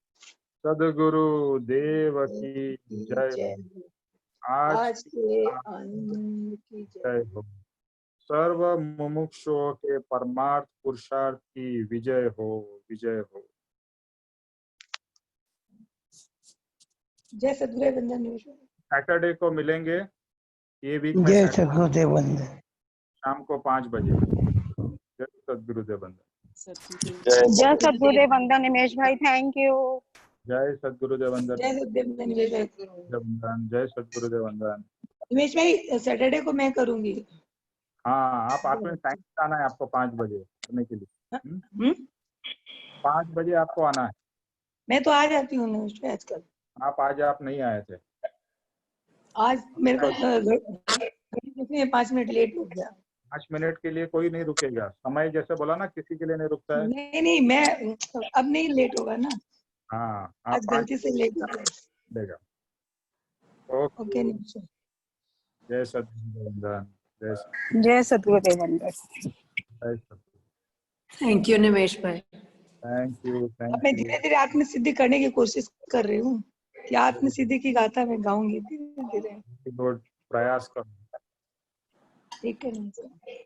सदगुरु देव की जय हो। आज के आनंद की जय हो। सर्व मुमुक्षुओं के परमार्थ पुरुषार्थ की विजय हो, विजय हो। जय सद्गुरु वंदन। सैटरडे को मिलेंगे, ये वीक में जय सद्गुरुदेव वंदन। शाम को 5 बजे। जय सद्गुरुदेव वंदन। जय सद्गुरुदेव वंदन निमेश भाई, थैंक यू। जय सद्गुरुदेव वंदन। जय सद्गुरुदेव वंदन। जय सद्गुरुदेव वंदन। निमेश भाई, सैटरडे को मैं करूंगी। हाँ, आप आपने टाइम से आना है, आपको 5 बजे करने के लिए। 5 बजे आपको आना है। मैं तो आ जाती हूँ निमेश भाई आजकल। आप आज आप नहीं आए थे। आज मेरे को 5 मिनट लेट हो गया। 5 मिनट के लिए कोई नहीं रुकेगा। समय जैसे बोला ना, किसी के लिए नहीं रुकता है। नहीं, मैं अब नहीं लेट होगा ना। हाँ, आज आप गलती से लेट हो गया। देगा। ओके निमेश। जय सद्गुरुदेव वंदन। जय सद्गुरुदेव वंदन। जय सद्गुरु। थैंक यू निमेश भाई। थैंक यू, अब थैंक मैं यू। धीरे धीरे आत्म सिद्धि करने की कोशिश कर रही हूँ कि आत्म सिद्धि की गाथा मैं गाऊंगी धीरे धीरे। गुड, प्रयास करो। ठीक है निमेश।